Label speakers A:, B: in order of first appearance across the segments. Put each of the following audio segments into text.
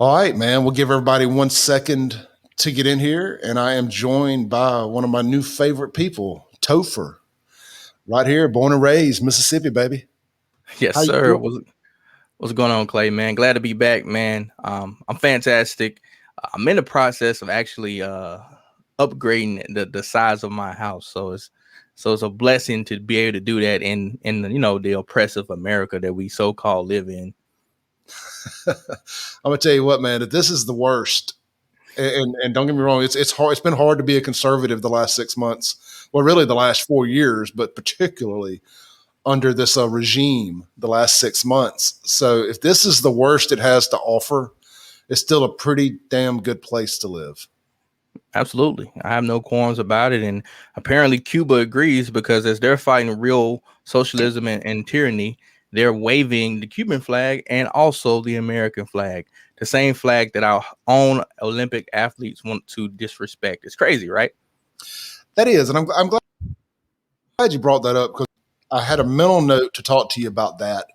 A: All right, man. We'll give everybody 1 second to get in here. And I am joined by one of my new favorite people, Topher, right here, born and raised, Mississippi, baby.
B: Yes,
A: How you
B: sir.
A: doing?
B: What's going on, Clay, man? Glad to be back, man. I'm fantastic. I'm in the process of actually upgrading the size of my house. So it's a blessing to be able to do that in the oppressive America that we so called live in.
A: I'm gonna tell you what, man. If this is the worst, and don't get me wrong, it's hard. It's been hard to be a conservative the last 6 months. Well, really the last 4 years, but particularly under this regime the last 6 months. So if this is the worst it has to offer, it's still a pretty damn good place to live.
B: Absolutely. I have no qualms about it. And apparently Cuba agrees because as they're fighting real socialism and tyranny, they're waving the Cuban flag and also the American flag, the same flag that our own Olympic athletes want to disrespect. It's crazy, right?
A: That is, and I'm glad you brought that up because I had a mental note to talk to you about that,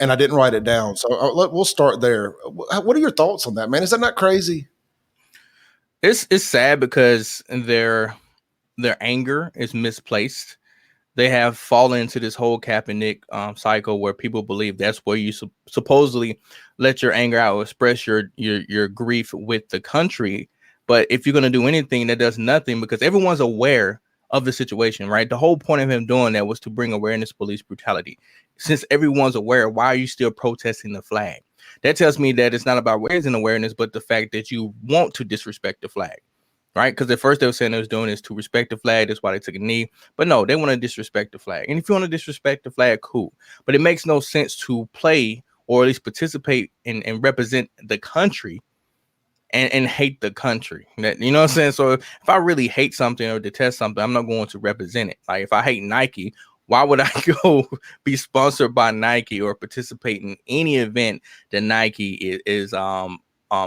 A: and I didn't write it down. So we'll start there. What are your thoughts on that, man? Is that not crazy?
B: It's sad because their anger is misplaced. They have fallen into this whole Kaepernick cycle where people believe that's where you supposedly let your anger out, express your grief with the country. But if you're going to do anything, that does nothing because everyone's aware of the situation, right? The whole point of him doing that was to bring awareness to police brutality. Since everyone's aware, why are you still protesting the flag? That tells me that it's not about raising awareness, but the fact that you want to disrespect the flag. Right, because at first they were saying they was doing this to respect the flag. That's why they took a knee. But no, they want to disrespect the flag. And if you want to disrespect the flag, cool. But it makes no sense to play or at least participate and represent the country and hate the country. That, you know what I'm saying? So if I really hate something or detest something, I'm not going to represent it. Like if I hate Nike, why would I go be sponsored by Nike or participate in any event that Nike is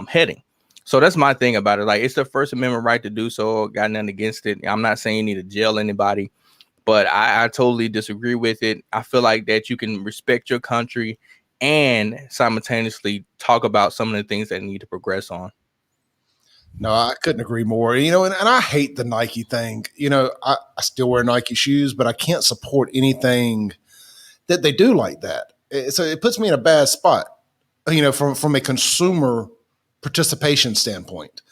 B: heading? So that's my thing about it. Like it's the First Amendment right to do so. Got nothing against it. I'm not saying you need to jail anybody, but I totally disagree with it. I feel like that you can respect your country and simultaneously talk about some of the things that need to progress on.
A: No, I couldn't agree more. And I hate the Nike thing. I still wear Nike shoes, but I can't support anything that they do like that. So it puts me in a bad spot, from a consumer participation standpoint.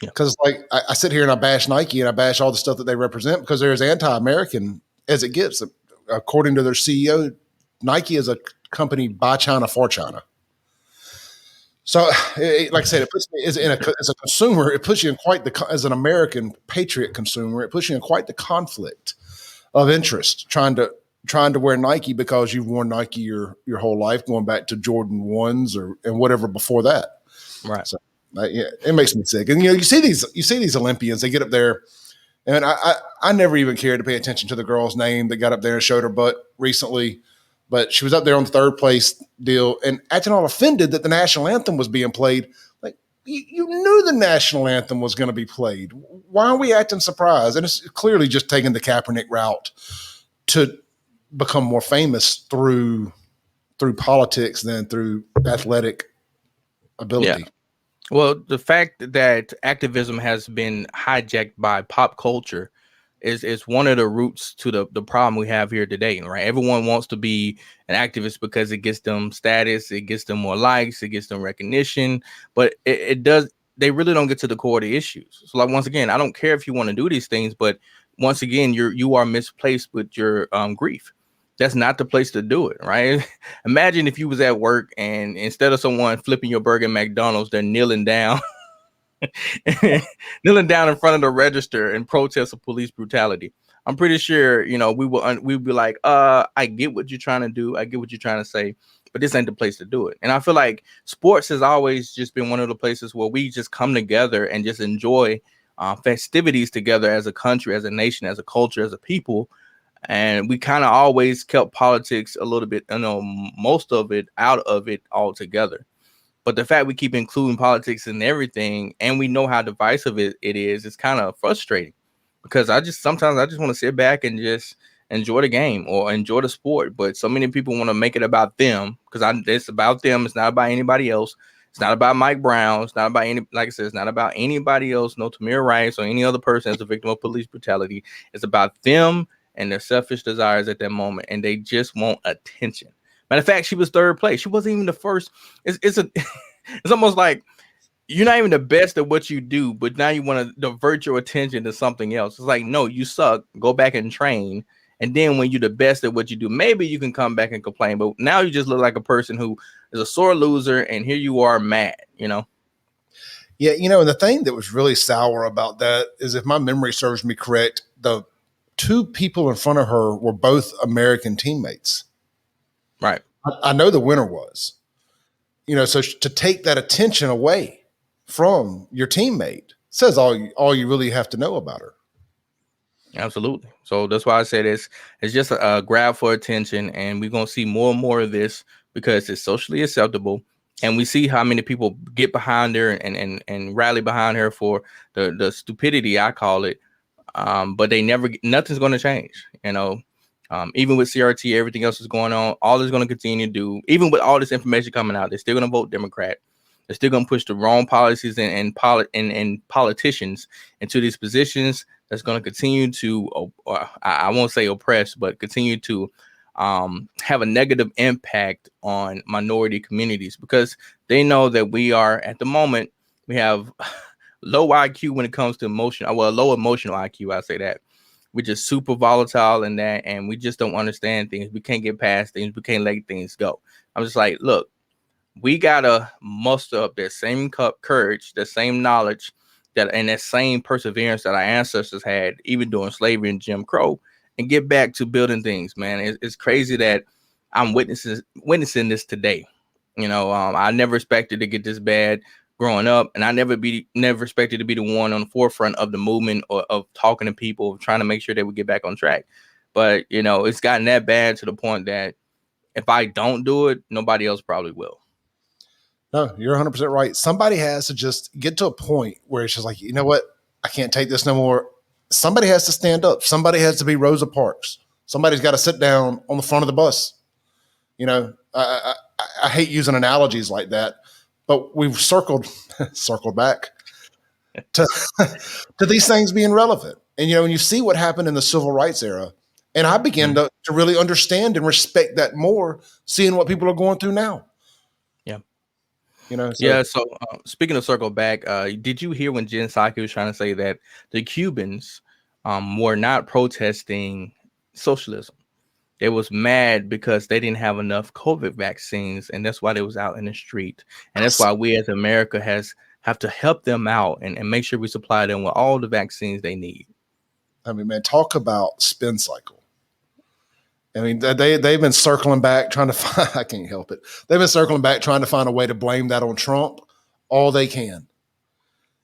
B: Yeah.
A: Because like I sit here and I bash Nike and I bash all the stuff that they represent because they're as anti-American as it gets. According to their CEO, Nike is a company by China for China. So, like I said, it puts me as a consumer. It puts you in as an American patriot consumer. It puts you in quite the conflict of interest trying to wear Nike because you've worn Nike your whole life, going back to Jordan 1s and whatever before that.
B: Right.
A: So, yeah, it makes me sick. And you see these Olympians. They get up there, and I never even cared to pay attention to the girl's name that got up there and showed her butt recently. But she was up there on the third place deal and acting all offended that the national anthem was being played. Like, you knew the national anthem was going to be played. Why are we acting surprised? And it's clearly just taking the Kaepernick route to become more famous through politics than through athletic ability.
B: Yeah. Well, the fact that activism has been hijacked by pop culture is one of the roots to the problem we have here today, right? Everyone wants to be an activist because it gets them status, it gets them more likes, it gets them recognition, but it does, they really don't get to the core of the issues. So like, once again, I don't care if you want to do these things, but once again, you are misplaced with your grief. That's not the place to do it, right? Imagine if you was at work and instead of someone flipping your burger at McDonald's, they're kneeling down kneeling down in front of the register in protest of police brutality. I'm pretty sure, we'd be like, I get what you're trying to do. I get what you're trying to say, but this ain't the place to do it. And I feel like sports has always just been one of the places where we just come together and just enjoy festivities together as a country, as a nation, as a culture, as a people. And we kind of always kept politics a little bit, most of it out of it altogether. But the fact we keep including politics in everything, and we know how divisive it is, it's kind of frustrating because sometimes I just want to sit back and just enjoy the game or enjoy the sport. But so many people want to make it about them because it's about them. It's not about anybody else. It's not about Mike Brown. It's not about like I said, it's not about anybody else, no Tamir Rice or any other person as a victim of police brutality. It's about them and their selfish desires at that moment, and they just want attention. Matter of fact, she was third place. She wasn't even the first. It's almost like you're not even the best at what you do, but now you want to divert your attention to something else. It's like, no, you suck. Go back and train. And then when you're the best at what you do, maybe you can come back and complain. But now you just look like a person who is a sore loser, and here you are mad,
A: Yeah, and the thing that was really sour about that is, if my memory serves me correct, the two people in front of her were both American teammates.
B: Right.
A: I know the winner was. So to take that attention away from your teammate says all you really have to know about her.
B: Absolutely. So that's why I said it's just a grab for attention, and we're gonna see more and more of this because it's socially acceptable, and we see how many people get behind her and rally behind her for the stupidity, I call it. But nothing's gonna change. Even with CRT, everything else is going on. All is gonna continue to do, even with all this information coming out, they're still gonna vote Democrat. They're still gonna push the wrong policies and politicians into these positions. That's going to continue to, I won't say oppress, but continue to have a negative impact on minority communities, because they know that we are, at the moment, we have low IQ when it comes to emotion. Well, low emotional IQ, I say that. We're just super volatile in that, and we just don't understand things. We can't get past things. We can't let things go. I'm just like, look, we got to muster up that same courage, that same knowledge, and that same perseverance that our ancestors had, even during slavery and Jim Crow, and get back to building things, man. It's crazy that I'm witnessing this today. I never expected to get this bad growing up, and I never expected to be the one on the forefront of the movement, or of talking to people, trying to make sure that we get back on track. But it's gotten that bad to the point that if I don't do it, nobody else probably will.
A: No, you're 100% right. Somebody has to just get to a point where it's just like, you know what? I can't take this no more. Somebody has to stand up. Somebody has to be Rosa Parks. Somebody's got to sit down on the front of the bus. I hate using analogies like that, but we've circled back to these things being relevant. And, when you see what happened in the civil rights era, and I began to really understand and respect that more, seeing what people are going through now.
B: So speaking of circle back, did you hear when Jen Psaki was trying to say that the Cubans were not protesting socialism? They was mad because they didn't have enough COVID vaccines, and that's why they was out in the street. And that's why we as America have to help them out and make sure we supply them with all the vaccines they need.
A: I mean, man, talk about spin cycle. I mean, they've been circling back trying to find, I can't help it. They've been circling back trying to find a way to blame that on Trump all they can.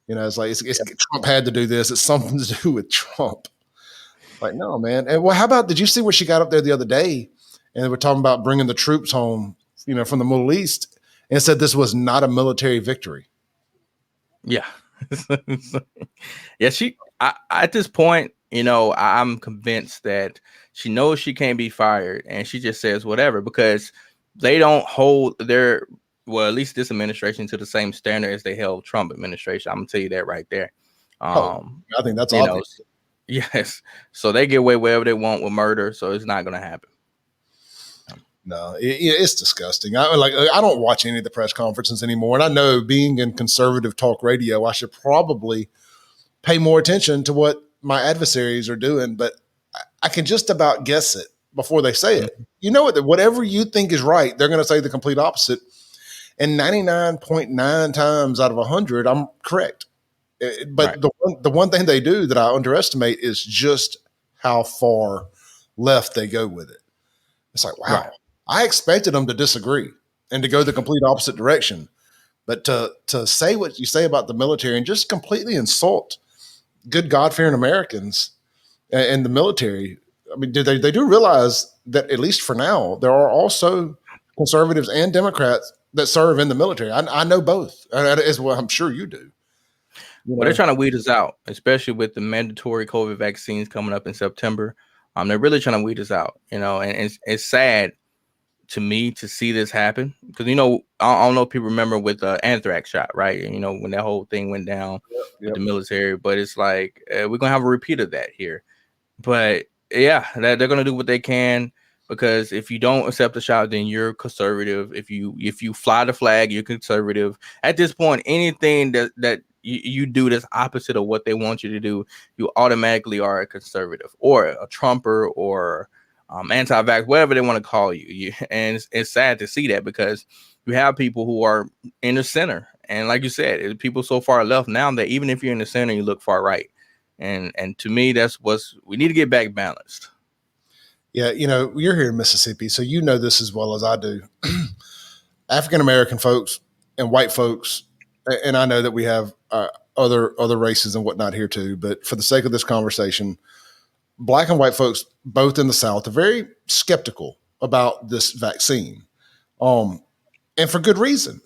A: It's like, Trump had to do this. It's something to do with Trump. Like, no, man. And how about, did you see where she got up there the other day and they were talking about bringing the troops home, from the Middle East, and said this was not a military victory?
B: Yeah. Yeah. At this point, I'm convinced that she knows she can't be fired, and she just says whatever, because they don't hold at least this administration, to the same standard as they held Trump administration. I'm gonna tell you that right there.
A: I think that's obvious.
B: Yes. So they get away wherever they want with murder. So it's not going to happen.
A: No, it's disgusting. I don't watch any of the press conferences anymore. And I know, being in conservative talk radio, I should probably pay more attention to what my adversaries are doing, but I can just about guess it before they say it. Whatever you think is right, they're going to say the complete opposite. And 99.9 times out of 100, I'm correct. But right. the one thing they do that I underestimate is just how far left they go with it. It's like, wow, right. I expected them to disagree and to go the complete opposite direction. But to say what you say about the military and just completely insult good God-fearing Americans and the military. I mean, they do realize that, at least for now, there are also conservatives and Democrats that serve in the military. I know both, as well. I'm sure you do.
B: Well, they're trying to weed us out, especially with the mandatory COVID vaccines coming up in September. They're really trying to weed us out, and it's sad to me to see this happen, because I don't know if people remember with the anthrax shot, right? When that whole thing went down with the military, but it's like we're gonna have a repeat of that here. But yeah, they're gonna do what they can, because if you don't accept the shot, then you're conservative. If you fly the flag, you're conservative. At this point, anything that you do that's opposite of what they want you to do, you automatically are a conservative or a Trumper or anti-vax, whatever they want to call you. And it's sad to see that, because you have people who are in the center, and like you said, people so far left now that even if you're in the center, you look far right. And to me, that's we need to get back balanced.
A: Yeah, you're here in Mississippi, so you know this as well as I do. African American folks and white folks, and I know that we have other races and whatnot here too, but for the sake of this conversation, Black and white folks, both in the South, are very skeptical about this vaccine, and for good reason.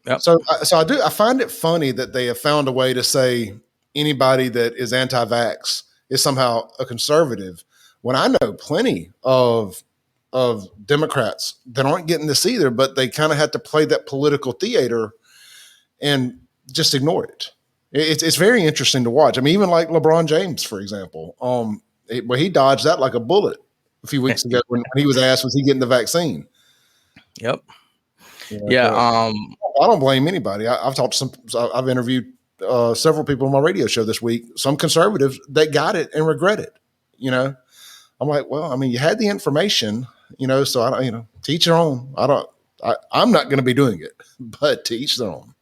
B: Yep.
A: So I find it funny that they have found a way to say anybody that is anti-vax is somehow a conservative, when I know plenty of Democrats that aren't getting this either, but they kind of have to play that political theater and just ignore it. It's very interesting to watch. I mean, even like LeBron James, for example, he dodged that like a bullet a few weeks ago when he was asked, was he getting the vaccine?
B: Yep.
A: Yeah. I don't blame anybody. I've interviewed several people on my radio show this week, some conservatives that got it and regret it. I'm like, well, I mean, you had the information, so I don't, to each their own. I'm not going to be doing it, but to each their own.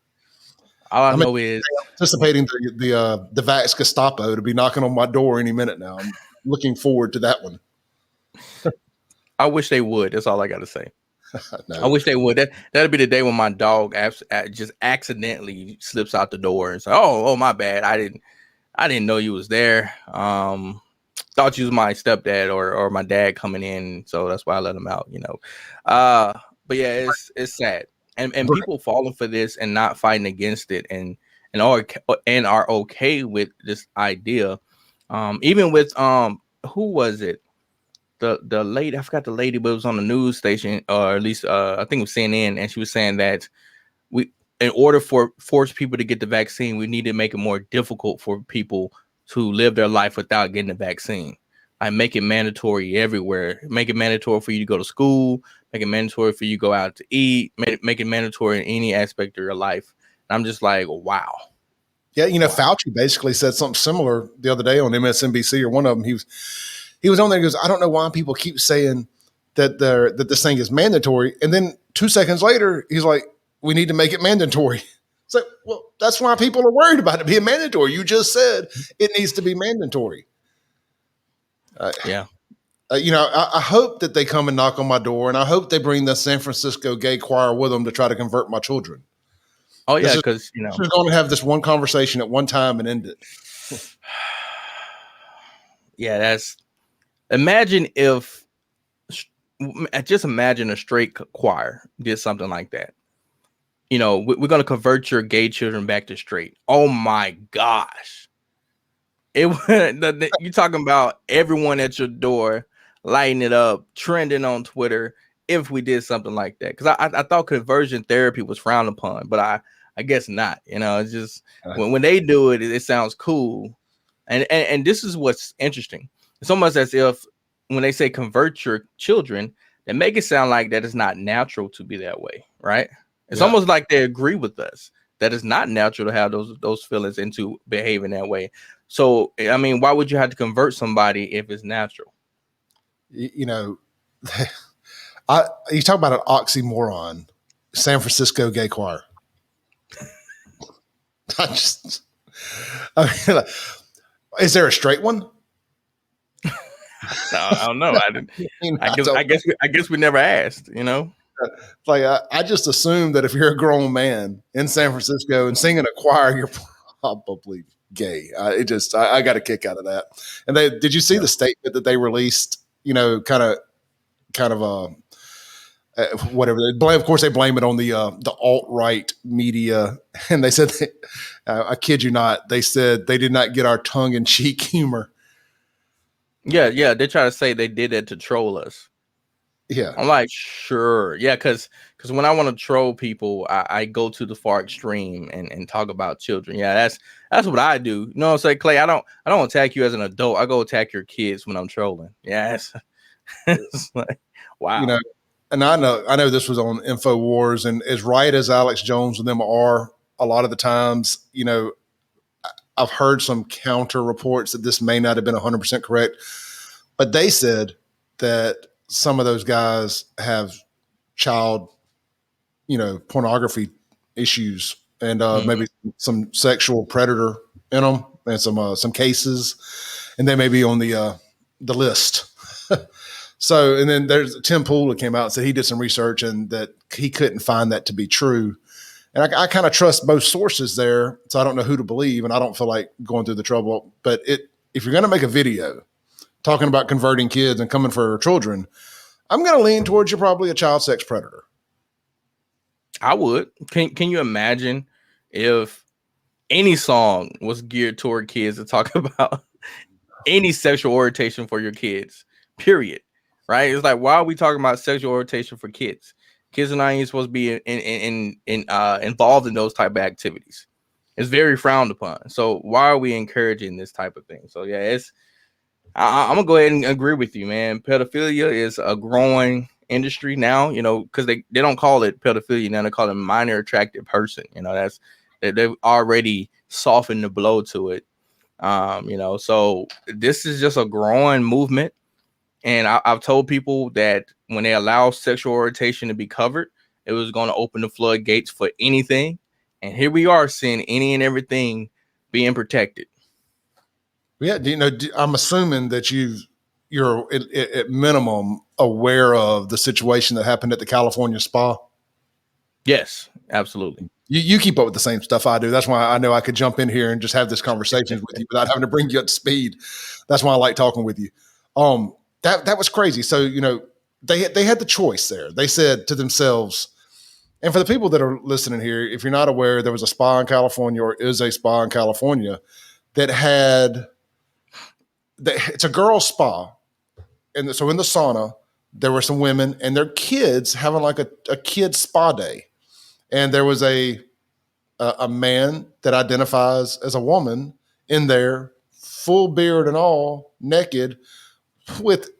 B: All I know is
A: anticipating the Vax Gestapo to be knocking on my door any minute now. I'm looking forward to that one.
B: I wish they would. That's all I got to say.
A: No.
B: I wish they would. That'd be the day when my dog just accidentally slips out the door and say, "Oh, my bad. I didn't know you was there. Thought you was my stepdad or my dad coming in, so that's why I let him out." But yeah, it's sad, and people falling for this and not fighting against it, and are okay with this idea. Even with who was it? The lady, I forgot the lady, but it was on the news station, or at least I think it was CNN, and she was saying that in order for force people to get the vaccine, we need to make it more difficult for people to live their life without getting the vaccine. I make it mandatory everywhere. Make it mandatory for you to go to school. Make it mandatory for you to go out to eat. Make it mandatory in any aspect of your life. And I'm just like, wow.
A: Yeah, Fauci basically said something similar the other day on MSNBC, or one of them. He was on there. He goes, I don't know why people keep saying that this thing is mandatory, and then 2 seconds later, he's like, we need to make it mandatory. It's like, well, that's why people are worried about it being mandatory. You just said it needs to be mandatory.
B: Yeah.
A: I hope that they come and knock on my door, and I hope they bring the San Francisco gay choir with them to try to convert my children.
B: Oh yeah, because
A: we're going to have this one conversation at one time and end it.
B: Yeah, imagine a straight choir did something like that. We're going to convert your gay children back to straight. Oh my gosh. You're talking about everyone at your door lighting it up, trending on Twitter if we did something like that. Because I thought conversion therapy was frowned upon, but I guess not. It's just when they do it, it sounds cool. And this is what's interesting. It's almost as if when they say convert your children, they make it sound like that it's not natural to be that way, right? It's almost like they agree with us that it's not natural to have those feelings and to behave in that way. So, I mean, why would you have to convert somebody if it's natural?
A: You talk about an oxymoron, San Francisco gay choir. Is there a straight one?
B: I don't know. I guess we never asked.
A: Like I just assume that if you're a grown man in San Francisco and singing a choir, you're probably gay. I got a kick out of that. And did you see the statement that they released? Kind of whatever they blame. Of course, they blame it on the alt-right media, and they said, I kid you not, they said they did not get our tongue-in-cheek humor.
B: Yeah, they try to say they did it to troll us.
A: Yeah.
B: I'm like, sure. Yeah, because when I want to troll people, I go to the far extreme and talk about children. Yeah, that's what I do. You know what I'm saying, Clay? I don't attack you as an adult. I go attack your kids when I'm trolling. Yeah, it's like,
A: You
B: wow.
A: know, and I know this was on InfoWars, and as right as Alex Jones and them are, a lot of the times, I've heard some counter reports that this may not have been 100% correct, but they said that some of those guys have child, pornography issues and maybe some sexual predator in them and some cases, and they may be on the list. So, and then there's Tim Pool that came out and said he did some research and that he couldn't find that to be true. And I kind of trust both sources there, so I don't know who to believe, and I don't feel like going through the trouble. But if you're going to make a video talking about converting kids and coming for children, I'm going to lean towards you're probably a child sex predator.
B: I would. Can you imagine if any song was geared toward kids to talk about any sexual orientation for your kids? Period. Right? It's like, why are we talking about sexual orientation for kids? Kids are not even supposed to be involved in those type of activities. It's very frowned upon. So why are we encouraging this type of thing? So yeah, I'm gonna go ahead and agree with you, man. Pedophilia is a growing industry now, because they don't call it pedophilia now, they call it minor attracted person. They've already softened the blow to it. So this is just a growing movement. And I've told people that when they allow sexual orientation to be covered, it was going to open the floodgates for anything. And here we are seeing any and everything being protected.
A: Yeah, I'm assuming that you're at minimum aware of the situation that happened at the California spa.
B: Yes, absolutely.
A: You keep up with the same stuff I do. That's why I know I could jump in here and just have this conversation with you without having to bring you up to speed. That's why I like talking with you. That was crazy. So, they had the choice there. They said to themselves, and for the people that are listening here, if you're not aware, there was a spa in California, or is a spa in California that it's a girls' spa. And so in the sauna, there were some women and their kids having like a kid spa day. And there was a man that identifies as a woman in there, full beard and all, naked,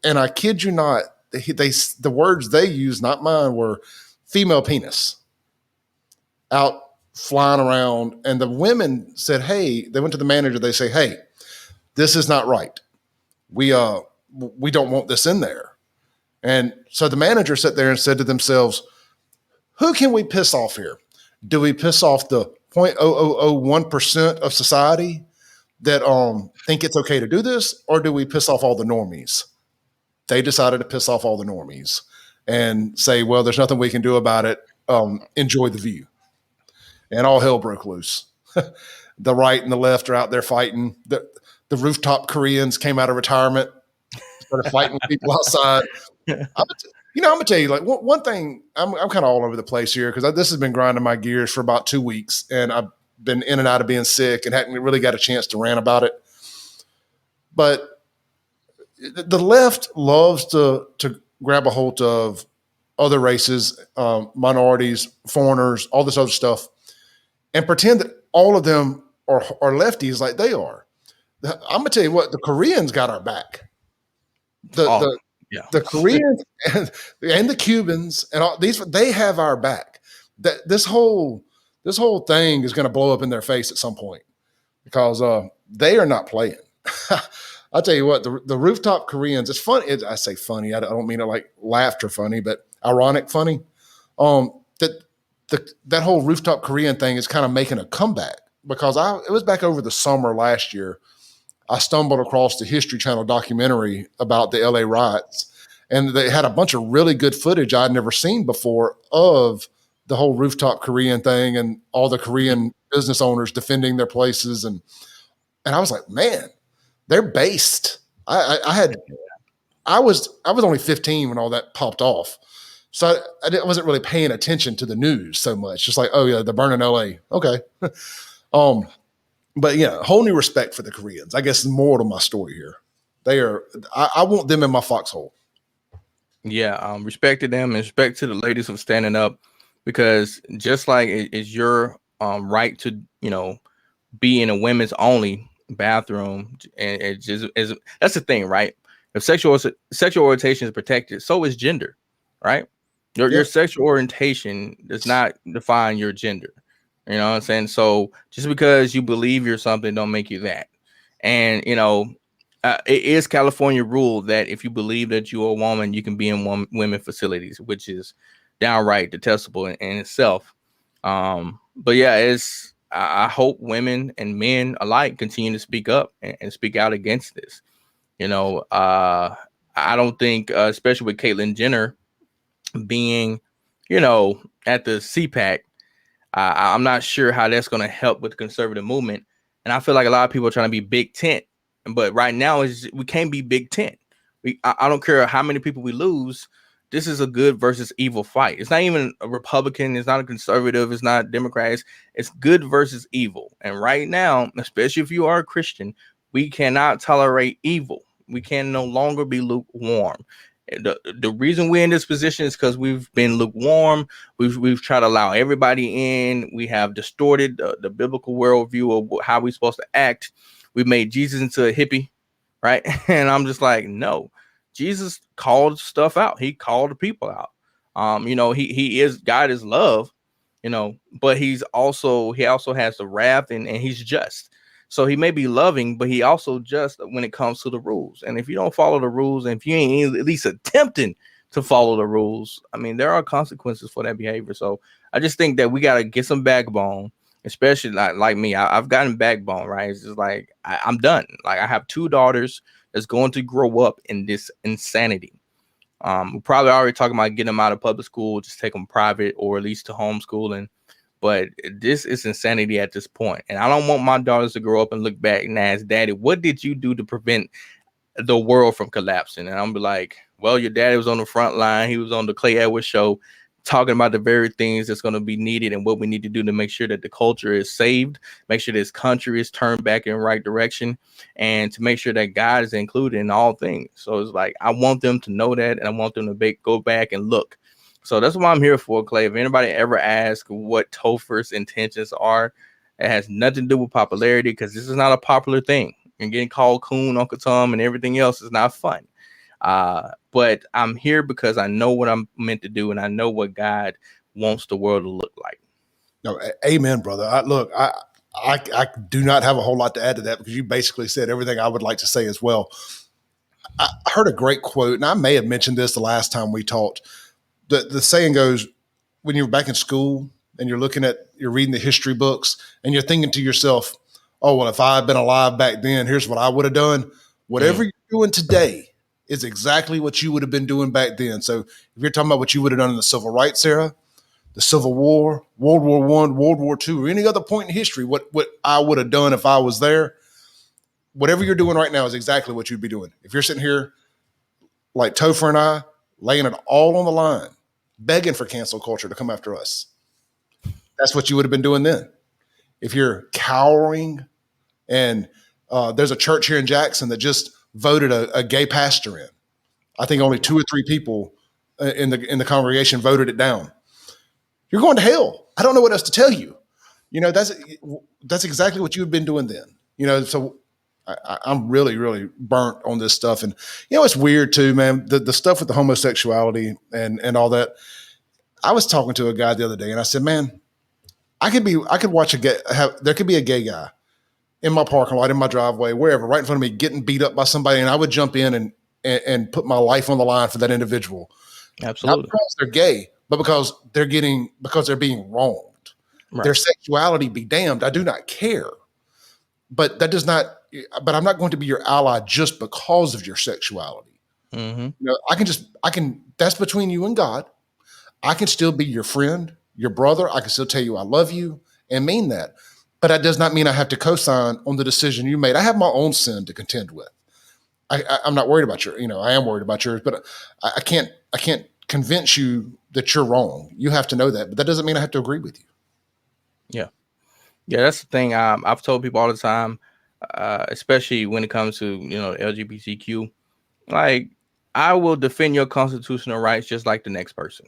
A: and I kid you not, the words they used, not mine, were female penis out flying around. And the women said, hey, they went to the manager. They say, hey, this is not right. We don't want this in there. And so the manager sat there and said to themselves, who can we piss off here? Do we piss off the 0.0001% of society that think it's okay to do this, or do we piss off all the normies? They decided to piss off all the normies and say, well, there's nothing we can do about it. Enjoy the view. And all hell broke loose. The right and the left are out there fighting. The rooftop Koreans came out of retirement, started fighting with people outside. I'm gonna tell you, like, one thing. I'm kind of all over the place here because this has been grinding my gears for about 2 weeks, and I've been in and out of being sick and hadn't really got a chance to rant about it. But the left loves to grab a hold of other races, minorities, foreigners, all this other stuff, and pretend that all of them are lefties like they are. I'm gonna tell you what, the Koreans got our back. The Koreans and the Cubans and all these, they have our back. This whole thing is going to blow up in their face at some point because they are not playing. I'll tell you what, the rooftop Koreans, it's funny. I say funny. I don't mean it like laughter funny, but ironic funny. That whole rooftop Korean thing is kind of making a comeback because it was back over the summer last year. I stumbled across the History Channel documentary about the LA riots, and they had a bunch of really good footage I'd never seen before of the whole rooftop Korean thing and all the Korean business owners defending their places. And I was like, man, they're based. I was only 15 when all that popped off. So I wasn't really paying attention to the news so much. Just like, oh yeah, they're burning LA. Okay. But yeah, whole new respect for the Koreans. I guess is more to my story here. I want them in my foxhole.
B: Yeah, respect to them and respect to the ladies for standing up, because just like it's your right to, be in a women's only bathroom, and it just is, that's the thing, right? If sexual orientation is protected, so is gender, right? Your
A: Yeah.
B: sexual orientation does not define your gender. You know what I'm saying? So just because you believe you're something, don't make you that. And it is California rule that if you believe that you're a woman, you can be in women facilities, which is downright detestable in itself. But yeah, I hope women and men alike continue to speak up and speak out against this. I don't think, especially with Caitlyn Jenner being, at the CPAC, I'm not sure how that's going to help with the conservative movement. And I feel like a lot of people are trying to be Big Tent, but right now we can't be Big Tent. I don't care how many people we lose. This is a good versus evil fight. It's not even a Republican. It's not a conservative. It's not Democrats. It's good versus evil. And right now, especially if you are a Christian, we cannot tolerate evil. We can no longer be lukewarm. The reason we're in this position is because we've been lukewarm. We've tried to allow everybody in. We have distorted the biblical worldview of how we're supposed to act. We've made Jesus into a hippie, right? And I'm just like, no. Jesus called stuff out. He called the people out. He is, God is love, but he also has the wrath, and he's just. So he may be loving, but he also just when it comes to the rules. And if you don't follow the rules, and if you ain't at least attempting to follow the rules, I mean, there are consequences for that behavior. So I just think that we got to get some backbone, especially like me. I've gotten backbone, right? It's just like I'm done. Like I have 2 daughters that's going to grow up in this insanity. We're probably already talking about getting them out of public school, just take them private or at least to homeschooling. But this is insanity at this point. And I don't want my daughters to grow up and look back and ask, Daddy, what did you do to prevent the world from collapsing? And I'm be like, well, your daddy was on the front line. He was on the Clay Edwards show talking about the very things that's going to be needed and what we need to do to make sure that the culture is saved, make sure this country is turned back in the right direction, and to make sure that God is included in all things. So it's like, I want them to know that, and I want them to go back and look. So that's what I'm here for, Clay. If anybody ever asks what Topher's intentions are, it has nothing to do with popularity, because this is not a popular thing. And getting called Coon, Uncle Tom, and everything else is not fun. But I'm here because I know what I'm meant to do, and I know what God wants the world to look like.
A: No, amen, brother. I do not have a whole lot to add to that, because you basically said everything I would like to say as well. I heard a great quote, and I may have mentioned this the last time we talked. The saying goes, when you're back in school and you're reading the history books and you're thinking to yourself, oh, well, if I had been alive back then, here's what I would have done. Whatever you're doing today is exactly what you would have been doing back then. So if you're talking about what you would have done in the civil rights era, the Civil War, World War I, World War II, or any other point in history, what I would have done if I was there, whatever you're doing right now is exactly what you'd be doing. If you're sitting here like Topher and I, laying it all on the line, begging for cancel culture to come after us, that's what you would have been doing then. If you're cowering, and there's a church here in Jackson that just voted a gay pastor in. I think only 2 or 3 people in the congregation voted it down. You're going to hell. I don't know what else to tell you. That's exactly what you've been doing then. So I'm really, really burnt on this stuff. And, it's weird too, man, the stuff with the homosexuality and all that. I was talking to a guy the other day and I said, man, I could watch there could be a gay guy in my parking lot, in my driveway, wherever, right in front of me, getting beat up by somebody. And I would jump in and put my life on the line for that individual.
B: Absolutely.
A: Not because they're gay, but because they're being wronged. Right. Their sexuality be damned. I do not care. But I'm not going to be your ally just because of your sexuality. Mm-hmm. That's between you and God. I can still be your friend, your brother. I can still tell you I love you and mean that. But that does not mean I have to co-sign on the decision you made. I have my own sin to contend with. I'm not worried about I am worried about yours, but I can't convince you that you're wrong. You have to know that, but that doesn't mean I have to agree with you.
B: Yeah. Yeah, that's the thing. I've told people all the time, especially when it comes to LGBTQ. Like, I will defend your constitutional rights just like the next person.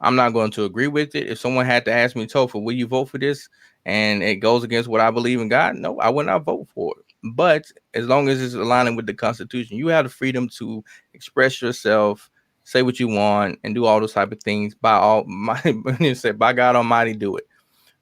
B: I'm not going to agree with it. If someone had to ask me, Topher, will you vote for this? And it goes against what I believe in God, no, I would not vote for it. But as long as it's aligning with the Constitution, you have the freedom to express yourself, say what you want, and do all those type of things. By all my said, by God Almighty, do it.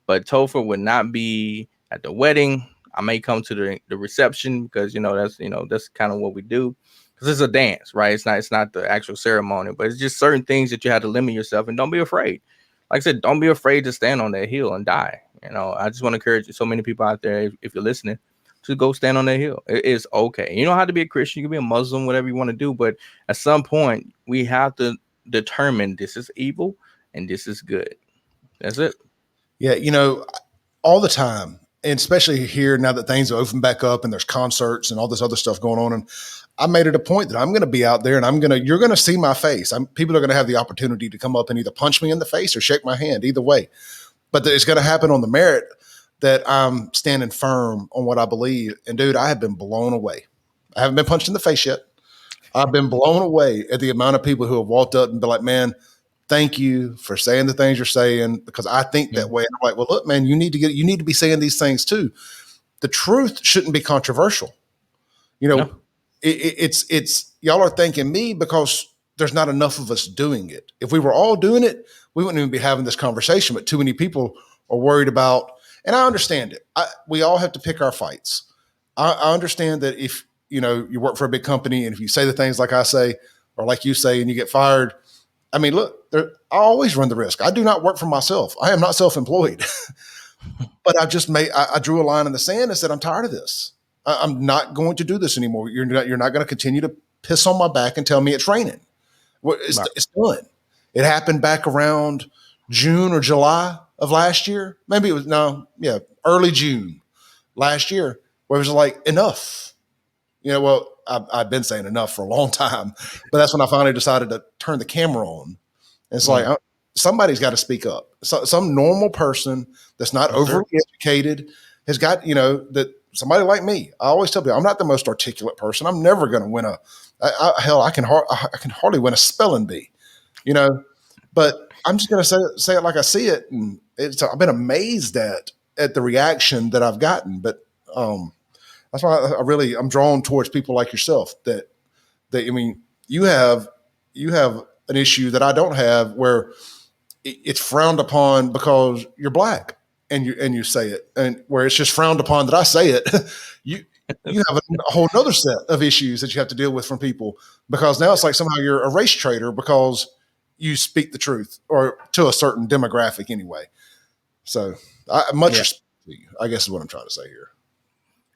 B: But Topher would not be at the wedding. I may come to the reception because that's kind of what we do, because it's a dance, right? It's not the actual ceremony, but it's just certain things that you have to limit yourself, and don't be afraid. Like I said, don't be afraid to stand on that hill and die. I just want to encourage so many people out there, if you're listening, to go stand on that hill. It's okay. You don't have to be a Christian. You can be a Muslim, whatever you want to do. But at some point, we have to determine this is evil and this is good. That's it.
A: Yeah, all the time, and especially here now that things have opened back up and there's concerts and all this other stuff going on. And I made it a point that I'm going to be out there and you're going to see my face. People are going to have the opportunity to come up and either punch me in the face or shake my hand, either way. But it's going to happen on the merit that I'm standing firm on what I believe. And dude, I have been blown away. I haven't been punched in the face yet. I've been blown away at the amount of people who have walked up and been like, man, thank you for saying the things you're saying, because I think that way. And I'm like, well, look, man, you need to be saying these things too. The truth shouldn't be controversial. No. It's y'all are thanking me because there's not enough of us doing it. If we were all doing it, we wouldn't even be having this conversation, but too many people are worried about, and I understand it. We all have to pick our fights. I understand that if, you work for a big company and if you say the things like I say, or like you say, and you get fired, I mean, look, I always run the risk. I do not work for myself. I am not self-employed, but I drew a line in the sand and said, I'm tired of this. I'm not going to do this anymore. You're not going to continue to piss on my back and tell me it's raining. It's done. It happened back around June or July of last year. Maybe it was early June last year, where it was like, enough. I've been saying enough for a long time, but that's when I finally decided to turn the camera on. And it's like, somebody's got to speak up. Some normal person that's not overly educated has got, that somebody like me. I always tell people I'm not the most articulate person. I'm never going to win I can hardly win a spelling bee, but I'm just going to say it like I see it. And I've been amazed at the reaction that I've gotten, but, that's why I'm drawn towards people like yourself that you have an issue that I don't have, where it's frowned upon because you're black and you say it, and where it's just frowned upon that I say it. you have a whole nother set of issues that you have to deal with from people, because now it's like somehow you're a race traitor because you speak the truth, or to a certain demographic anyway. So respect to you, I guess is what I'm trying to say here.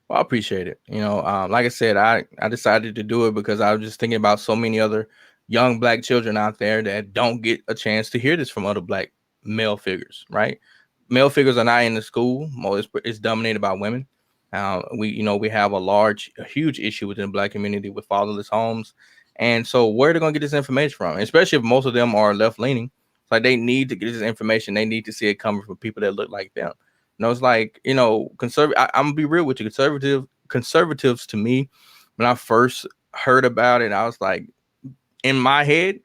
B: Well, I appreciate it. Like I said, I decided to do it because I was just thinking about so many other young black children out there that don't get a chance to hear this from other black male figures, right? Male figures are not in the school. It's dominated by women. We have a huge issue within the black community with fatherless homes. And so where are they going to get this information from? Especially if most of them are left leaning. It's like they need to get this information. They need to see it coming from people that look like them. It's like, conservative. I'm gonna be real with you. Conservatives to me, when I first heard about it, I was like, in my head,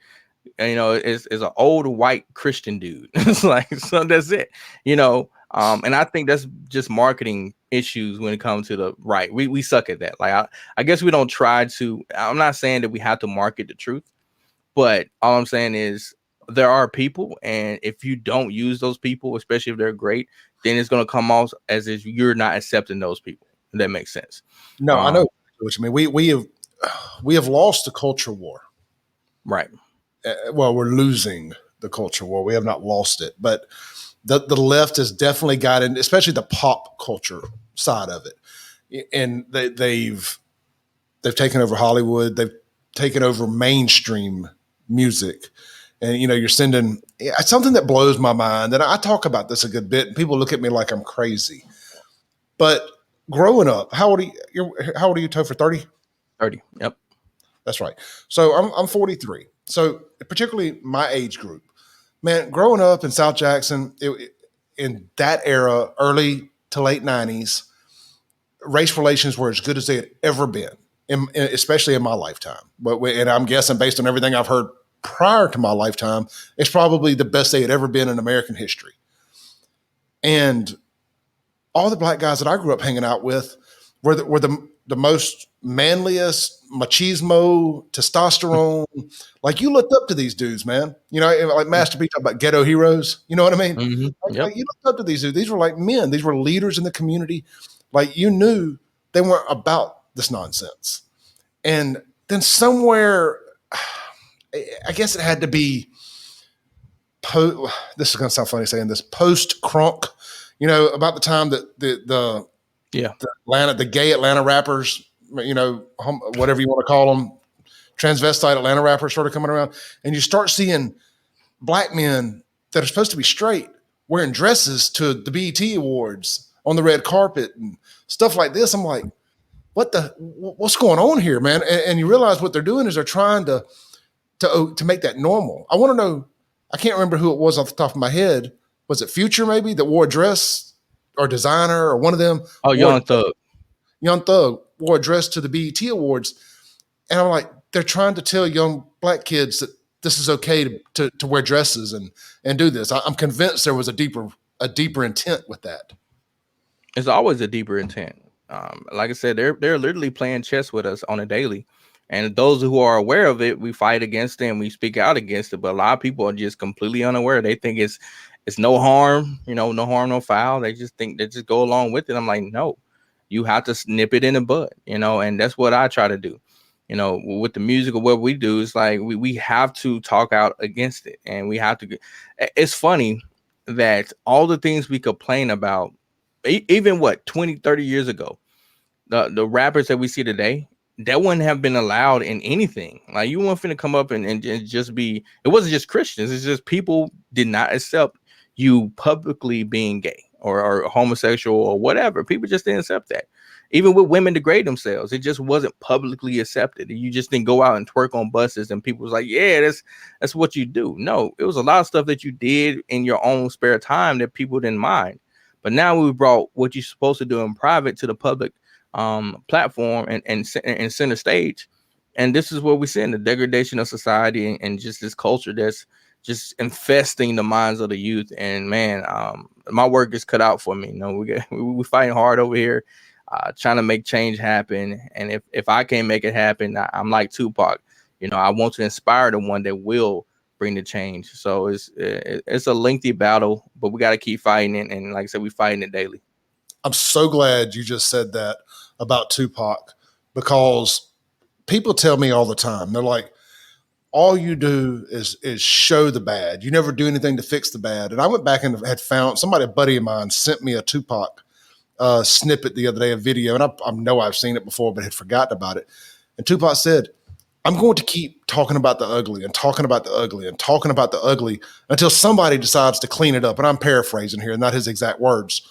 B: is an old white Christian dude. It's like, so that's it, and I think that's just marketing issues when it comes to the right. We suck at that. Like, I guess we don't try to. I'm not saying that we have to market the truth, but all I'm saying is there are people, and if you don't use those people, especially if they're great, then it's going to come off as if you're not accepting those people. If that makes sense.
A: No, I know what you mean. We have lost the culture war.
B: Right.
A: Well, we're losing the culture war. We have not lost it, but the left has definitely gotten, especially the pop culture side of it, and they've taken over Hollywood. They've taken over mainstream music. And, you're sending something that blows my mind. And I talk about this a good bit, and people look at me like I'm crazy. But growing up, how old are you, Topher? 30?
B: 30. Yep.
A: That's right. So I'm 43. So particularly my age group, man, growing up in South Jackson, in that era, early to late 90s, race relations were as good as they had ever been. especially in my lifetime. And I'm guessing based on everything I've heard prior to my lifetime, it's probably the best they had ever been in American history. And all the black guys that I grew up hanging out with were the most manliest, machismo, testosterone. Like, you looked up to these dudes, man. You know, like Master B talked about ghetto heroes. You know what I mean?
B: Mm-hmm. Yep.
A: Like, you looked up to these dudes. These were like men. These were leaders in the community. Like, you knew they weren't about this nonsense. And then somewhere, I guess it had to be, this is going to sound funny saying this, post-crunk, you know, about the time that the gay Atlanta rappers, you know, whatever you want to call them, transvestite Atlanta rappers started coming around. And you start seeing black men that are supposed to be straight wearing dresses to the BET Awards on the red carpet and stuff like this. I'm like, what's going on here, man? And you realize what they're doing is they're trying to make that normal. I want to know, I can't remember who it was off the top of my head. Was it Future maybe that wore a dress, or Designer, or one of them?
B: Oh, Young Thug.
A: Young Thug wore a dress to the BET Awards. And I'm like, they're trying to tell young black kids that this is okay to wear dresses and do this. I'm convinced there was a deeper intent with that.
B: It's always a deeper intent. Like I said, they're literally playing chess with us on a daily. And those who are aware of it, we fight against them, we speak out against it. But a lot of people are just completely unaware. They think it's no harm, you know, no harm, no foul. They just think they just go along with it. I'm like, no, you have to snip it in the bud, you know, and that's what I try to do. You know, with the music or what we do, is like we have to talk out against it. And we have to. It's funny that all the things we complain about, even 20, 30 years ago, the rappers that we see today, that wouldn't have been allowed in anything. Like, you weren't finna come up and just be, it wasn't just Christians. It's just people did not accept you publicly being gay or homosexual or whatever. People just didn't accept that. Even with women degrade themselves, it just wasn't publicly accepted. You just didn't go out and twerk on buses and people was like, yeah, that's what you do. No, it was a lot of stuff that you did in your own spare time that people didn't mind. But now we brought what you're supposed to do in private to the public platform and center stage. And this is what we're seeing, the degradation of society and just this culture that's just infesting the minds of the youth. And man, my work is cut out for me. You know, we're fighting hard over here, trying to make change happen. And if I can't make it happen, I'm like Tupac. You know, I want to inspire the one that will bring the change. So it's a lengthy battle, but we got to keep fighting it. And like I said, we're fighting it daily.
A: I'm so glad you just said that about Tupac, because people tell me all the time, they're like, all you do is show the bad. You never do anything to fix the bad. And I went back and had found somebody, a buddy of mine, sent me a Tupac snippet the other day, a video. And I know I've seen it before, but had forgotten about it. And Tupac said, I'm going to keep talking about the ugly and talking about the ugly and talking about the ugly until somebody decides to clean it up. And I'm paraphrasing here, not his exact words.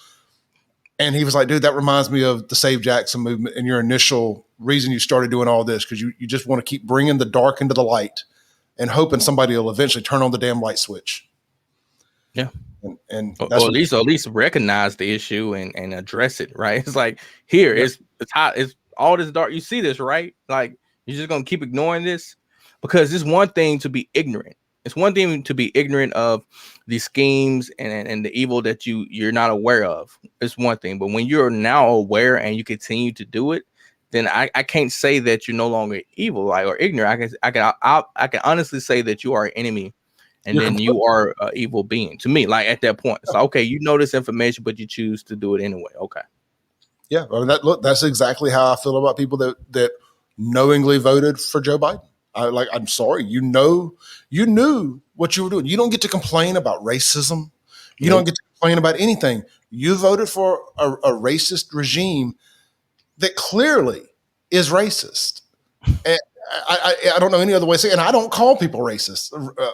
A: And he was like, dude, that reminds me of the Save Jackson movement and your initial reason you started doing all this, because you just want to keep bringing the dark into the light and hoping somebody will eventually turn on the damn light switch.
B: Yeah.
A: And
B: that's at least recognize the issue and address it, right? It's like, here, it's hot, it's all this dark. You see this, right? Like, you're just going to keep ignoring this? Because it's one thing to be ignorant. It's one thing to be ignorant of the schemes and the evil that you're not aware of. It's one thing. But when you're now aware and you continue to do it, then I can't say that you're no longer evil, like, or ignorant. I can honestly say that you are an enemy, and then you are an evil being to me. Like, at that point, it's like, okay, you know this information, but you choose to do it anyway. Okay.
A: Yeah, I mean, that's exactly how I feel about people that knowingly voted for Joe Biden. I'm sorry, you knew what you were doing. You don't get to complain about racism. You don't get to complain about anything. You voted for a racist regime that clearly is racist. And I don't know any other way to say it. And I don't call people racist.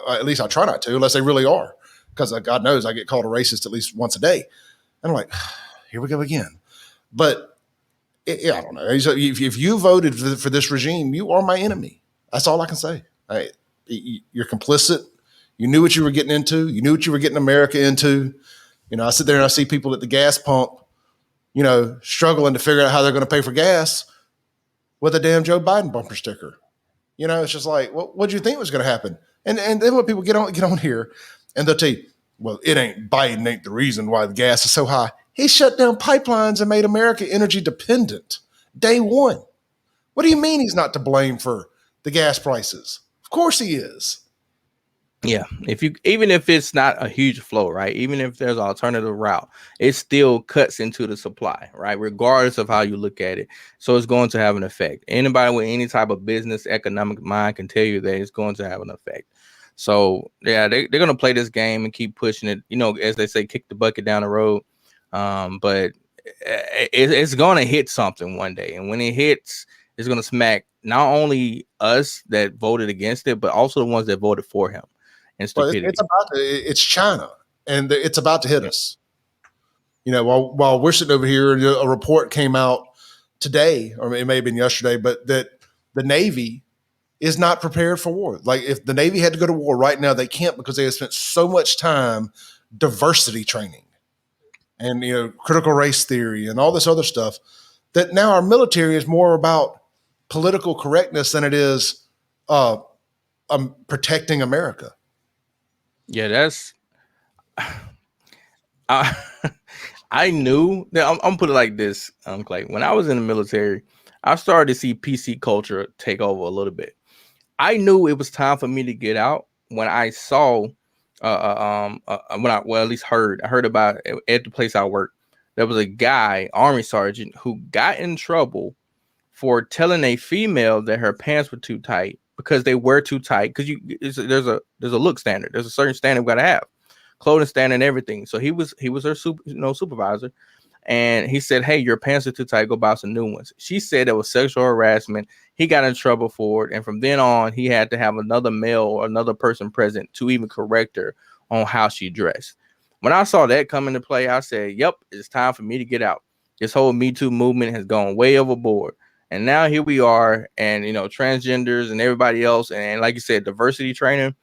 A: At least I try not to, unless they really are. Because God knows I get called a racist at least once a day. And I'm like, here we go again. But I don't know. If you voted for this regime, you are my enemy. That's all I can say. You're complicit. You knew what you were getting into. You knew what you were getting America into. You know, I sit there and I see people at the gas pump, you know, struggling to figure out how they're going to pay for gas. with a damn Joe Biden bumper sticker. You know, it's just like, what do you think was going to happen? And then when people get on here and they'll tell you, well, it ain't Biden ain't the reason why the gas is so high. He shut down pipelines and made America energy dependent day one. What do you mean he's not to blame for the gas prices? Of course he is.
B: Yeah, even if it's not a huge flow, right? Even if there's an alternative route, it still cuts into the supply, right? Regardless of how you look at it. So it's going to have an effect. Anybody with any type of business, economic mind can tell you that it's going to have an effect. So yeah, they're going to play this game and keep pushing it, you know, as they say, kick the bucket down the road. But it's going to hit something one day. And when it hits, it's going to smack not only us that voted against it, but also the ones that voted for him. And stupidity.
A: It's China, and it's about to hit us. You know, while we're sitting over here, a report came out today, or it may have been yesterday, but that the Navy is not prepared for war. Like if the Navy had to go to war right now, they can't because they have spent so much time diversity training and, you know, critical race theory and all this other stuff that now our military is more about political correctness than it is protecting America.
B: Yeah, that's I knew that I'm put it like this, Clay. When I was in the military, I started to see PC culture take over a little bit. I knew it was time for me to get out when I saw when I at least heard about at the place I worked. There was a guy, Army sergeant, who got in trouble for telling a female that her pants were too tight because they were too tight. Because there's a look standard. There's a certain standard we gotta have, clothing standard and everything. So he was her supervisor, and he said, "Hey, your pants are too tight. Go buy some new ones." She said it was sexual harassment. He got in trouble for it, and from then on, he had to have another male or another person present to even correct her on how she dressed. When I saw that come into play, I said, "Yep, it's time for me to get out." This whole Me Too movement has gone way overboard. And now here we are, and you know, transgenders and everybody else, and like you said, diversity training.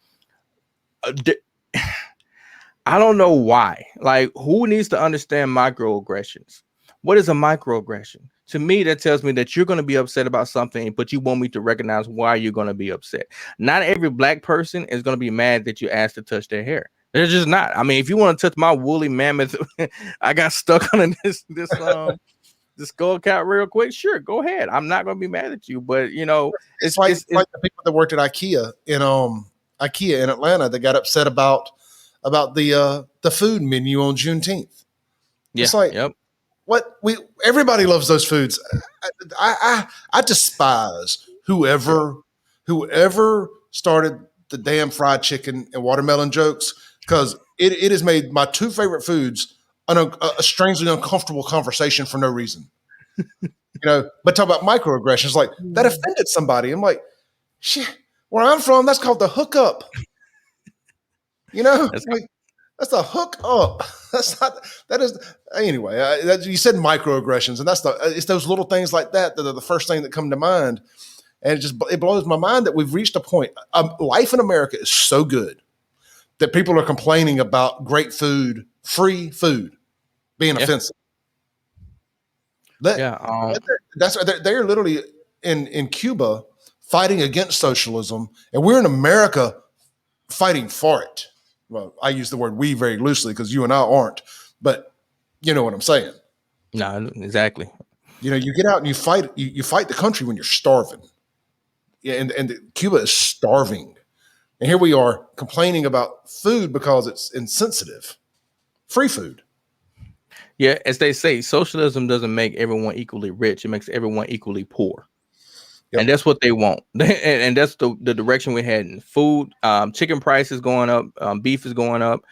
B: I don't know why. Like, who needs to understand microaggressions? What is a microaggression? To me, that tells me that you're going to be upset about something, but you want me to recognize why you're going to be upset. Not every black person is going to be mad that you asked to touch their hair. They're just not. I mean, if you want to touch my woolly mammoth, I got stuck on this skull cap real quick. Sure, go ahead. I'm not going to be mad at you, but you know,
A: it's like the people that worked at IKEA in Atlanta that got upset about the food menu on Juneteenth.
B: Yeah,
A: it's like,
B: yep.
A: Everybody loves those foods. I despise whoever started the damn fried chicken and watermelon jokes, because it has made my two favorite foods a strangely uncomfortable conversation for no reason. You know, but talk about microaggressions, like that offended somebody. I'm like, shit, where I'm from, that's called the hookup. You know, that's a hook up. That's not. That is anyway. You said microaggressions, and it's those little things like that that are the first thing that come to mind, and it blows my mind that we've reached a point. Life in America is so good that people are complaining about great food, free food, being offensive. They're literally in Cuba fighting against socialism, and we're in America fighting for it. Well, I use the word "we" very loosely because you and I aren't, but you know what I'm saying.
B: No, exactly.
A: You know, you get out and you fight. You fight the country when you're starving. Yeah, and Cuba is starving, and here we are complaining about food because it's insensitive. Free food.
B: Yeah, as they say, socialism doesn't make everyone equally rich; it makes everyone equally poor. Yep. And that's what they want. And that's the direction we're heading. Food, chicken price is going up, beef is going up,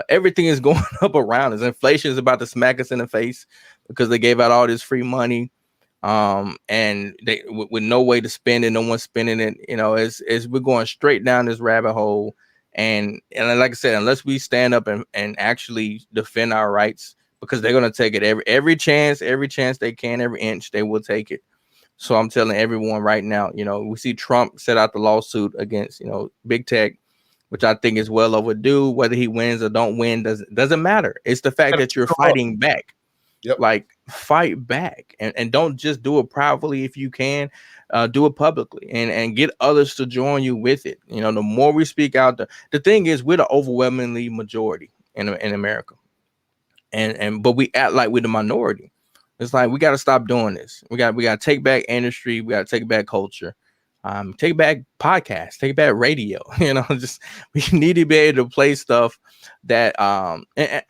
B: everything is going up around us. Inflation is about to smack us in the face because they gave out all this free money, and they with no way to spend it, no one's spending it. You know, as we're going straight down this rabbit hole, and like I said, unless we stand up and actually defend our rights, because they're gonna take it every chance they can, every inch they will take it. So I'm telling everyone right now, you know, we see Trump set out the lawsuit against, you know, big tech, which I think is well overdue. Whether he wins or don't win doesn't matter. It's the fact that you're fighting back.
A: Yep.
B: Like fight back and don't just do it privately. If you can, do it publicly and get others to join you with it. You know, the more we speak out, the thing is, we're the overwhelmingly majority in America, but we act like we're the minority. It's like we got to stop doing this. We got to take back industry. We got to take back culture. Take back podcasts. Take back radio. You know, just we need to be able to play stuff that. And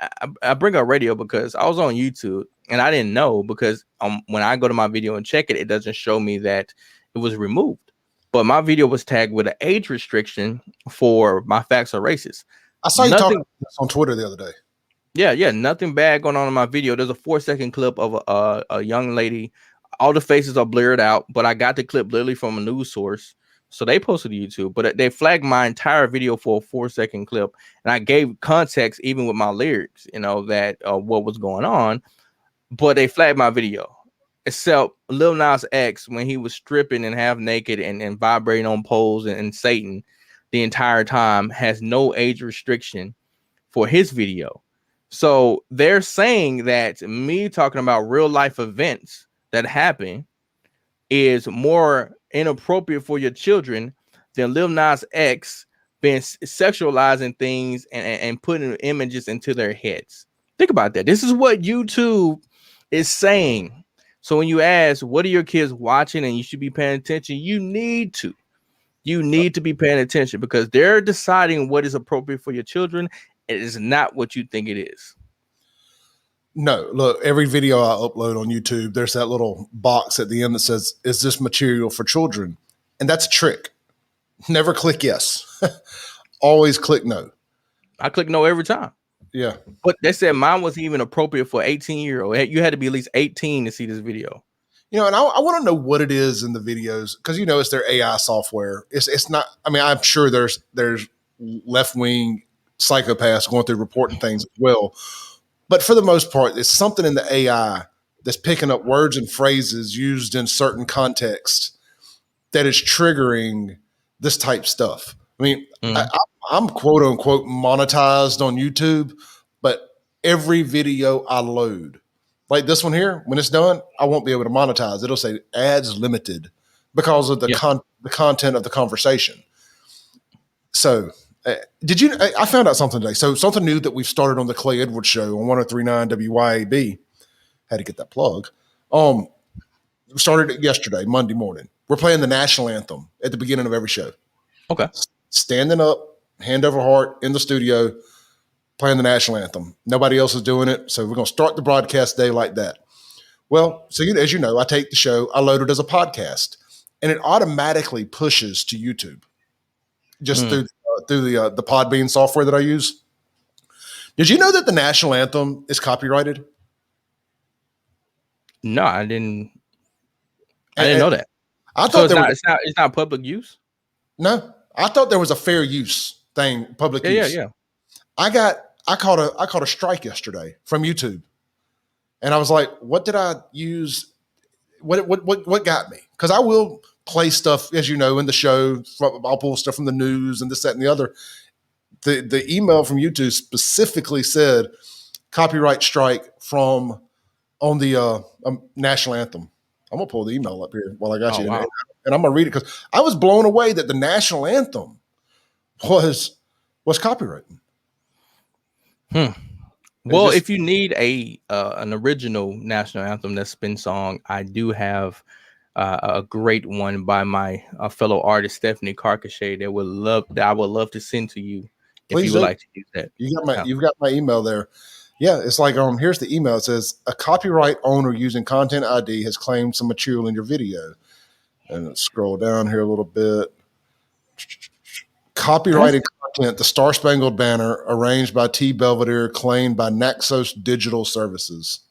B: I bring up radio because I was on YouTube and I didn't know, because when I go to my video and check it, it doesn't show me that it was removed. But my video was tagged with an age restriction for my facts are racist.
A: I saw you talking on Twitter the other day.
B: Yeah, nothing bad going on in my video. There's a 4-second clip of a young lady. All the faces are blurred out, but I got the clip literally from a news source. So they posted to YouTube, but they flagged my entire video for a 4-second clip. And I gave context, even with my lyrics, you know, that what was going on, but they flagged my video. Except Lil Nas X, when he was stripping and half naked and vibrating on poles and Satan the entire time, has no age restriction for his video. So they're saying that me talking about real life events that happen is more inappropriate for your children than Lil Nas X being sexualizing things and putting images into their heads. Think about that. This is what YouTube is saying. So when you ask, what are your kids watching and you should be paying attention, you need to be paying attention, because they're deciding what is appropriate for your children. It is not what you think it is.
A: No, look, every video I upload on YouTube, there's that little box at the end that says, is this material for children? And that's a trick. Never click yes. Always click no.
B: I click no every time.
A: Yeah.
B: But they said mine wasn't even appropriate for 18-year-old. You had to be at least 18 to see this video.
A: You know, and I want to know what it is in the videos, because, you know, it's their AI software. It's not, I mean, I'm sure there's left-wing psychopaths going through reporting things as well. But for the most part, it's something in the AI that's picking up words and phrases used in certain contexts that is triggering this type stuff. I mean, I'm quote unquote monetized on YouTube, but every video I load, like this one here, when it's done, I won't be able to monetize. It'll say ads limited because of the content of the conversation. So I found out something today. So something new that we've started on the Clay Edwards show on 103.9 WYAB. Had to get that plug. Started it yesterday, Monday morning. We're playing the national anthem at the beginning of every show.
B: Okay.
A: Standing up, hand over heart in the studio, playing the national anthem. Nobody else is doing it. So we're going to start the broadcast day like that. Well, so as you know, I take the show, I load it as a podcast, and it automatically pushes to YouTube just through the Podbean software that I use. Did you know that the national anthem is copyrighted?
B: No, I didn't know that.
A: I thought
B: it's not public use.
A: No, I thought there was a fair use thing, public use.
B: Yeah.
A: I caught a strike yesterday from YouTube, and I was like, "What did I use? What got me?" Because I will play stuff, as you know, in the show. I'll pull stuff from the news and this, that, and the other. The email from YouTube specifically said copyright strike on the national anthem. I'm gonna pull the email up here while I got you, wow. And I'm gonna read it because I was blown away that the national anthem was copyrighted.
B: Well, if you need an original national anthem that's been sung, I do have a great one by my fellow artist Stephanie Carcachet that I would love to send to you if you would like to use that.
A: You've got my email there. Yeah, it's like here's the email. It says a copyright owner using Content ID has claimed some material in your video. And let's scroll down here a little bit. Copyrighted content, the Star Spangled Banner, arranged by T. Belvedere, claimed by Naxos Digital Services.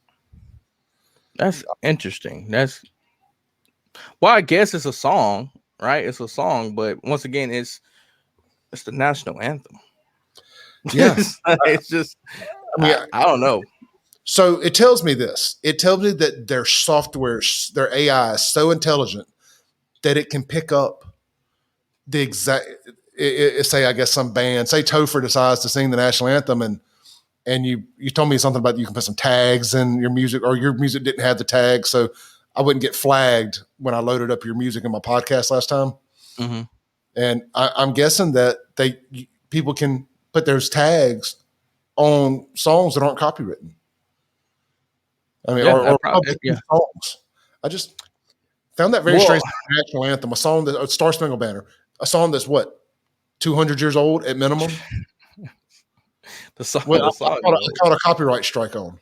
B: That's interesting. I guess it's a song, right? It's a song, but once again, it's the national anthem.
A: Yeah.
B: It's just, I don't know.
A: So it tells me this. It tells me that their software, their AI is so intelligent that it can pick up the exact, say, I guess some band, say Topher decides to sing the national anthem and and you told me something about you can put some tags in your music, or your music didn't have the tag, so I wouldn't get flagged when I loaded up your music in my podcast last time.
B: Mm-hmm.
A: And I'm guessing that people can put those tags on songs that aren't copywritten. I mean,
B: Yeah,
A: or
B: probably, yeah.
A: songs. I just found that very strange. National anthem, a song that Star Spangled Banner, a song that's what 200 years old at minimum.
B: The song,
A: I caught a copyright strike on.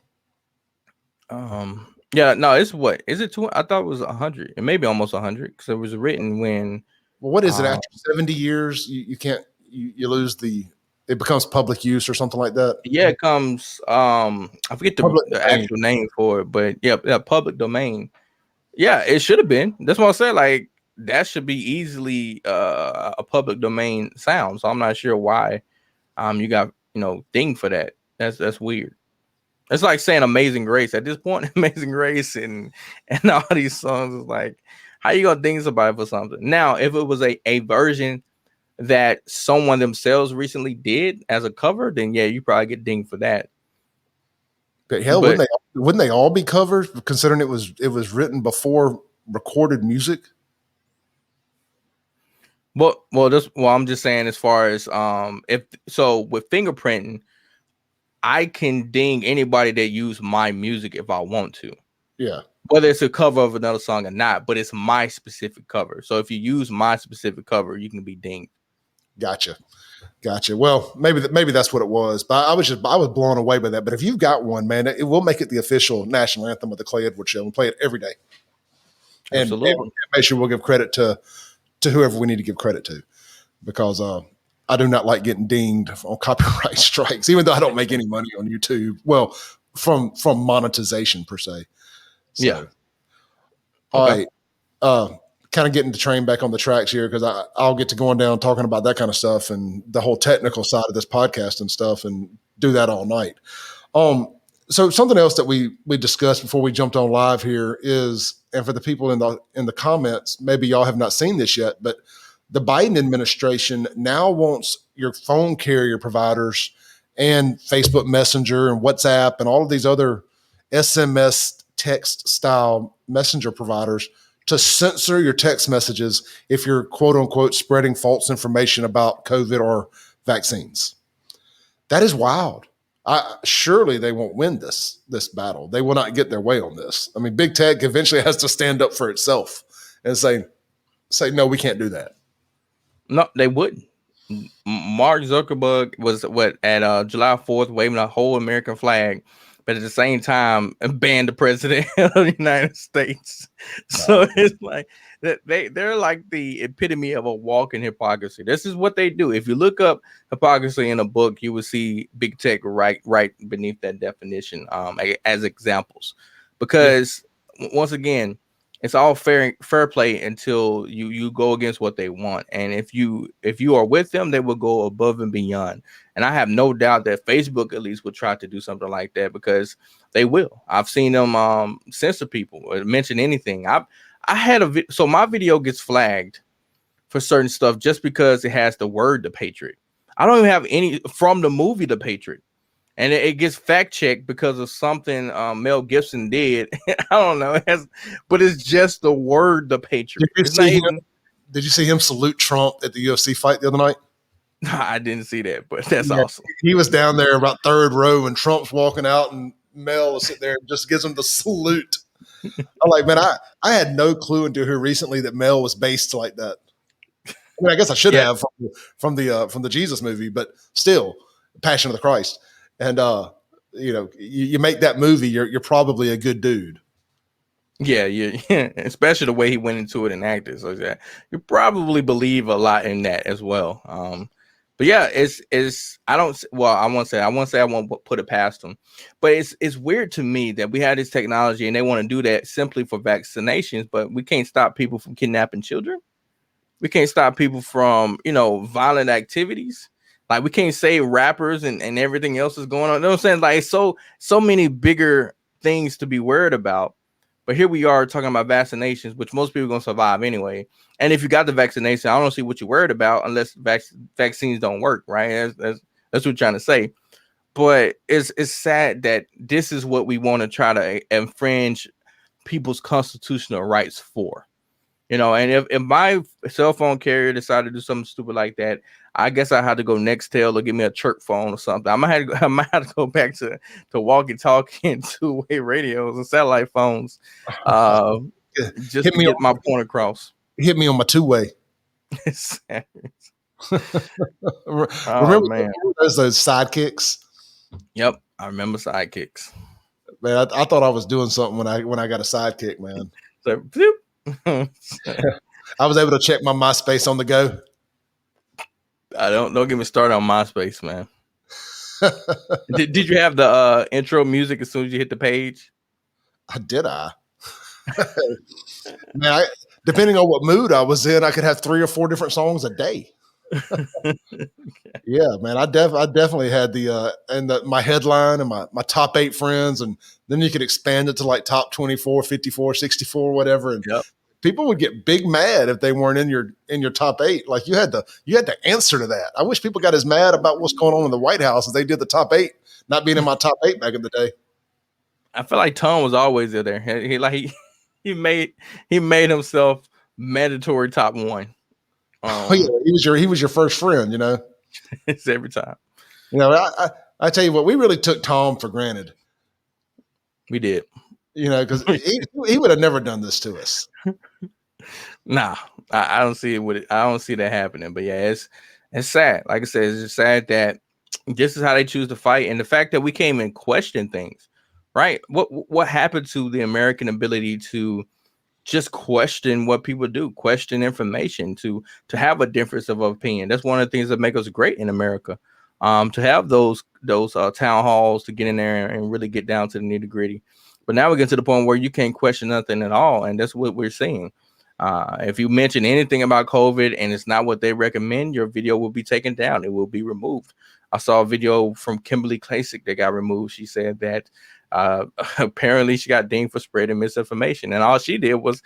B: Yeah, no, it's what is it? I thought it was 100, and maybe almost 100, because it was written when.
A: Well, what is it after 70 years? You can't you lose it becomes public use or something like that.
B: Yeah, it comes. I forget the actual name for it, but yeah, public domain. Yeah, it should have been. That's what I said. Like, that should be easily a public domain sound. So I'm not sure why you got dinged for that. That's weird. It's like saying Amazing Grace at this point. Amazing Grace and all these songs is like, how you gonna ding somebody for something? Now, if it was a version that someone themselves recently did as a cover, then yeah, you probably get dinged for that.
A: But hell, wouldn't they all be covers, considering it was written before recorded music?
B: Well, I'm just saying, as far as if so with fingerprinting, I can ding anybody that use my music if I want to.
A: Yeah.
B: Whether it's a cover of another song or not, but it's my specific cover. So if you use my specific cover, you can be dinged.
A: Gotcha. Well, maybe that's what it was, but I was blown away by that. But if you've got one, man, it will make it the official national anthem of the Clay Edwards Show, and play it every day.
B: Absolutely.
A: And make sure we'll give credit to whoever we need to give credit to, because I do not like getting dinged on copyright strikes, even though I don't make any money on YouTube. Well, from monetization per se. So,
B: yeah.
A: All right. Kind of getting the train back on the tracks here, because I'll get to going down talking about that kind of stuff and the whole technical side of this podcast and stuff, and do that all night. So something else that we discussed before we jumped on live here is, and for the people in the comments, maybe y'all have not seen this yet, but the Biden administration now wants your phone carrier providers and Facebook Messenger and WhatsApp and all of these other SMS text style messenger providers to censor your text messages if you're quote unquote spreading false information about COVID or vaccines. That is wild. Surely they won't win this battle. They will not get their way on this. I mean, big tech eventually has to stand up for itself and say, no, we can't do that.
B: No, they wouldn't. Mark Zuckerberg was at July 4th waving a whole American flag, but at the same time banned the president of the United States. So it's like they're like the epitome of a walking hypocrisy. This is what they do. If you look up hypocrisy in a book, you will see big tech right beneath that definition as examples. Because once again, it's all fair play until you go against what they want. And if you are with them, they will go above and beyond. And I have no doubt that Facebook at least will try to do something like that, because they will. I've seen them censor people or mention anything. I had so my video gets flagged for certain stuff just because it has the word The Patriot. I don't even have any from the movie The Patriot. And it gets fact checked because of something Mel Gibson did. I don't know, but it's just the word The Patriot.
A: Did you see him salute Trump at the UFC fight the other night?
B: No, I didn't see that, but that's awesome.
A: He was down there about third row, and Trump's walking out, and Mel was sitting there and just gives him the salute. I'm like, man, I had no clue until here recently that Mel was based like that. I mean, I guess I should have from the Jesus movie, but still, Passion of the Christ. And you make that movie, you're probably a good dude.
B: Yeah, especially the way he went into it and acted. So yeah, you probably believe a lot in that as well. But yeah, I won't put it past them, but it's weird to me that we have this technology and they want to do that simply for vaccinations, but we can't stop people from kidnapping children. We can't stop people from violent activities. Like, we can't say rappers and everything else is going on. You know what I'm saying? Like, so many bigger things to be worried about. But here we are talking about vaccinations, which most people are going to survive anyway. And if you got the vaccination, I don't see what you're worried about unless vaccines don't work, right? That's what you're trying to say. but it's sad that this is what we want to try to infringe people's constitutional rights for. And if my cell phone carrier decided to do something stupid like that, I guess I had to go Nextel or give me a chirp phone or something. I might have to go back to walkie-talkie and two-way radios and satellite phones, just to get my point across.
A: Hit me on my two-way. Remember those sidekicks?
B: Yep, I remember sidekicks.
A: Man, I thought I was doing something when I got a sidekick, man.
B: So,
A: I was able to check my MySpace on the go.
B: Don't get me started on MySpace, man. Did you have the intro music as soon as you hit the page?
A: Did I? Man, depending on what mood I was in, I could have 3 or 4 different songs a day. Yeah, man, I definitely had my headline and my top 8 friends, and then you could expand it to like top 24, 54, 64, whatever. And people would get big mad if they weren't in your top 8. Like you had to answer to that. I wish people got as mad about what's going on in the White House as they did the top 8 not being in my top 8 back in the day.
B: I feel like Tom was always there. He made himself mandatory top 1.
A: Yeah, he was your first friend,
B: It's every time.
A: I tell you what, we really took Tom for granted.
B: We did.
A: Because he would have never done this to us.
B: Nah, I don't see it. I don't see that happening. But yeah, it's sad. Like I said, it's just sad that this is how they choose to fight, and the fact that we can't even question things. Right? What happened to the American ability to just question what people do, question information, to have a difference of opinion? That's one of the things that make us great in America. To have those town halls, to get in there and really get down to the nitty gritty. But now we get to the point where you can't question nothing at all, and that's what we're seeing. If you mention anything about COVID and it's not what they recommend, your video will be taken down. It will be removed. I saw a video from Kimberly Klasick that got removed. She said that apparently she got dinged for spreading misinformation, and all she did was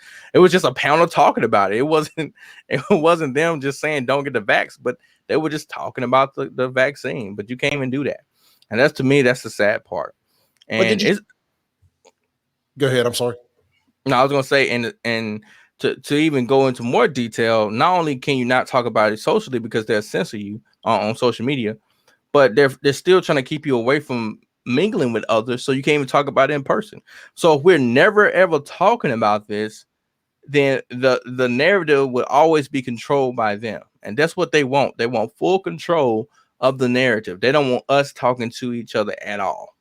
B: just a panel talking about it. It wasn't them just saying don't get the vax, but they were just talking about the vaccine. But you can't even do that, and that's, to me, that's the sad part. And
A: go ahead. I'm sorry.
B: No, I was gonna say, and to even go into more detail, not only can you not talk about it socially because they'll censor you on social media, but they're still trying to keep you away from mingling with others, so you can't even talk about it in person. So if we're never ever talking about this, then the narrative will always be controlled by them, and that's what they want. They want full control of the narrative. They don't want us talking to each other at all.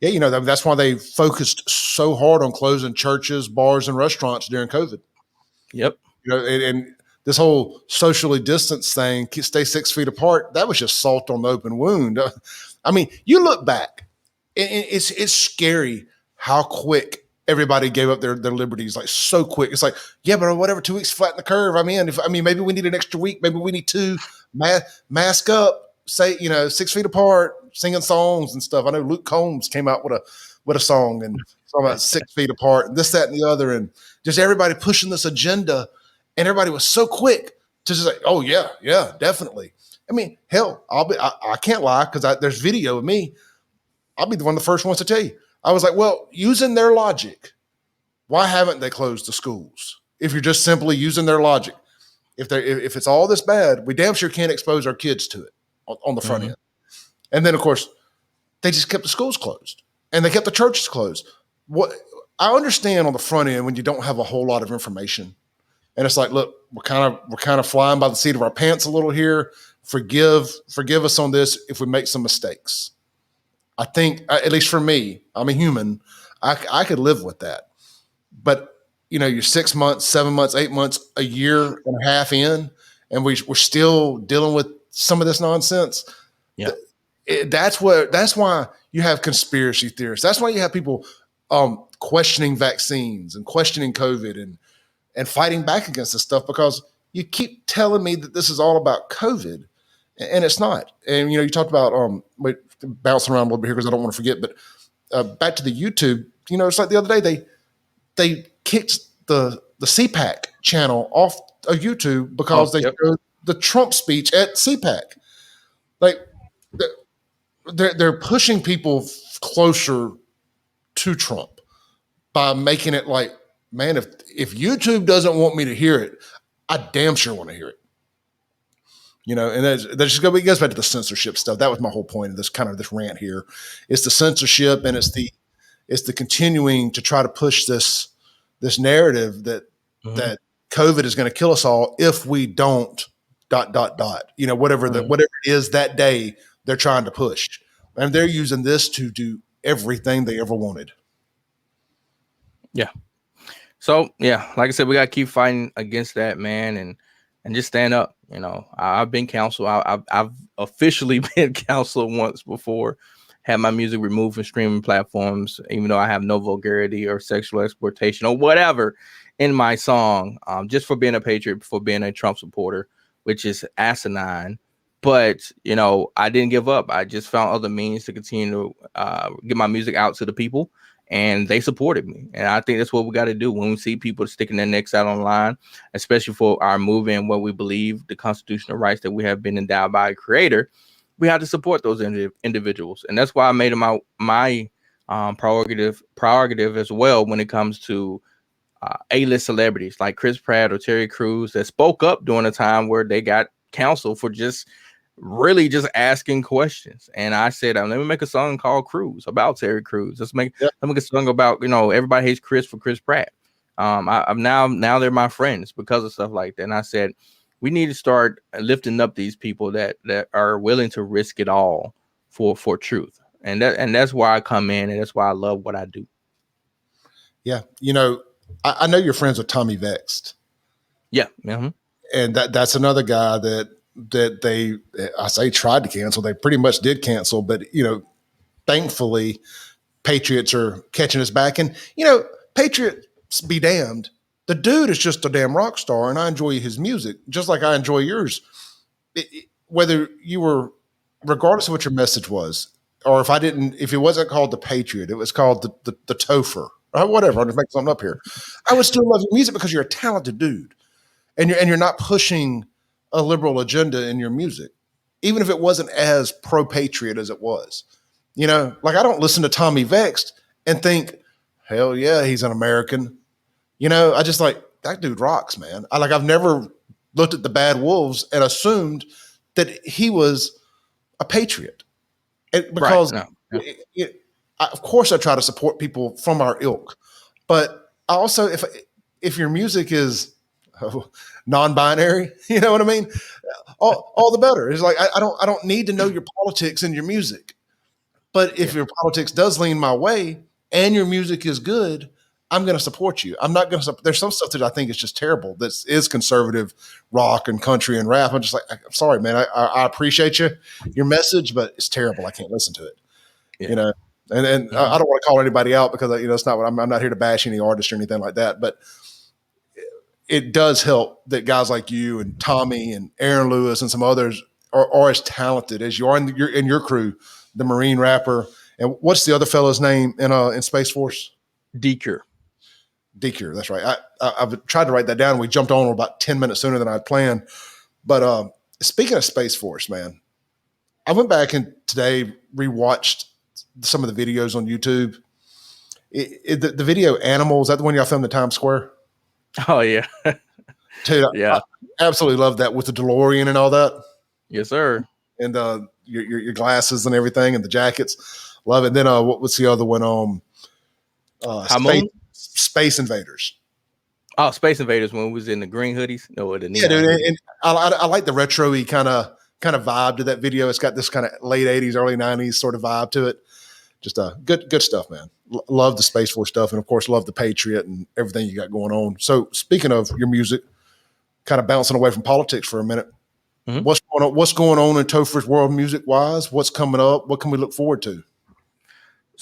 A: Yeah, that's why they focused so hard on closing churches, bars, and restaurants during COVID.
B: Yep.
A: And this whole socially distanced thing, stay 6 feet apart, that was just salt on the open wound. I mean, you look back, it's scary how quick everybody gave up their liberties, like so quick. It's like, yeah, but whatever, 2 weeks, flatten the curve. I mean, maybe we need an extra week. Maybe we need 2. Mask up, say, 6 feet apart, singing songs and stuff. I know Luke Combs came out with a song and talking about 6 feet apart, and this, that, and the other, and just everybody pushing this agenda, and everybody was so quick to just like, oh yeah, definitely. I mean, hell, I can't lie because there's video of me. I'll be one of the first ones to tell you. I was like, well, using their logic, why haven't they closed the schools? If you're just simply using their logic, if it's all this bad, we damn sure can't expose our kids to it on the front end. And then, of course, they just kept the schools closed and they kept the churches closed. What I understand on the front end when you don't have a whole lot of information, and it's like, look, we're kind of flying by the seat of our pants a little here. Forgive us on this if we make some mistakes. I think, at least for me, I'm a human. I could live with that. But you're 6 months, 7 months, 8 months, a year and a half in, and we're still dealing with some of this nonsense.
B: Yeah,
A: that's why you have conspiracy theorists. That's why you have people questioning vaccines and questioning COVID and fighting back against this stuff, because you keep telling me that this is all about COVID, and it's not. And you talked about bouncing around a little bit here because I don't want to forget, but back to the YouTube. It's like the other day they kicked the CPAC channel off of YouTube because they showed the Trump speech at CPAC. Like, they're pushing people closer to Trump by making it like, man, if YouTube doesn't want me to hear it, I damn sure want to hear it. You know, and that's just it goes back to the censorship stuff. That was my whole point of this kind of this rant here. It's the censorship, and it's the continuing to try to push this narrative that that COVID is going to kill us all if we don't ... You know, whatever it is that day they're trying to push, and they're using this to do everything they ever wanted.
B: Yeah. So yeah, like I said, we got to keep fighting against that, man, and just stand up. You know, I've been counseled. I've officially been counseled once before. Had my music removed from streaming platforms, even though I have no vulgarity or sexual exploitation or whatever in my song, just for being a patriot, for being a Trump supporter, which is asinine. But, you know, I didn't give up. I just found other means to continue to get my music out to the people, and they supported me. And I think that's what we got to do when we see people sticking their necks out online, especially for our movement and what we believe, the constitutional rights that we have been endowed by a creator. We have to support those individuals. And that's why I made them my prerogative as well when it comes to A-list celebrities like Chris Pratt or Terry Crews that spoke up during a time where they got canceled for just asking questions. And I said, let me make a song called Crews about Terry Crews. Let's make a song about, you know, everybody hates Chris for Chris Pratt. I'm now they're my friends because of stuff like that. And I said, we need to start lifting up these people that are willing to risk it all for truth. And that's why I come in, and that's why I love what I do. Yeah.
A: You know, I know you're friends with Tommy Vexed.
B: Yeah. Mm-hmm.
A: And that's another guy that they, I say, tried to cancel. They pretty much did cancel, but, you know, thankfully patriots are catching us back. And, you know, patriots be damned. The dude is just a damn rock star, and I enjoy his music just like I enjoy yours. Whether you were, regardless of what your message was, or if it wasn't called the Patriot, it was called the Topher or whatever. I'm just making something up here. I would still love your music because you're a talented dude, and you're not pushing a liberal agenda in your music, even if it wasn't as pro-patriot as it was. You know, like I don't listen to Tommy Vexed and think, hell yeah, he's an American. You know, I just like, that dude rocks, man. I've never looked at the Bad Wolves and assumed that he was a patriot. Because of course I try to support people from our ilk, but I also, if your music is non-binary, you know what I mean? All the better. It's like, I don't need to know your politics and your music, but if your politics does lean my way and your music is good, I'm going to support you. I'm not going to. There's some stuff that I think is just terrible. That is conservative rock and country and rap. I'm just like, I'm sorry, man. I appreciate your message, but it's terrible. I can't listen to it. Yeah. You know, and I don't want to call anybody out because, you know, it's not what I'm not here to bash any artist or anything like that. But it does help that guys like you and Tommy and Aaron Lewis and some others are as talented as you are in your crew, the Marine rapper. And what's the other fellow's name in Space Force? Deeker, that's right. I've tried to write that down. We jumped on about 10 minutes sooner than I'd planned. But speaking of Space Force, man, I went back and today rewatched some of the videos on YouTube. The video Animal, is that the one y'all filmed at Times Square?
B: Oh, yeah.
A: Dude, yeah. I absolutely love that with the DeLorean and all that.
B: Yes, sir.
A: And your glasses and everything and the jackets. Love it. Then what was the other one? Space Invaders.
B: Oh, Space Invaders when we was in the green hoodies. No, the
A: neon. Yeah, dude. And I like the retro-y kind of vibe to that video. It's got this kind of late 80s, early 90s sort of vibe to it. Just good stuff, man. Love the Space Force stuff, and of course, love the Patriot and everything you got going on. So, speaking of your music, kind of bouncing away from politics for a minute. Mm-hmm. What's going on in Topher's world music wise? What's coming up? What can we look forward to?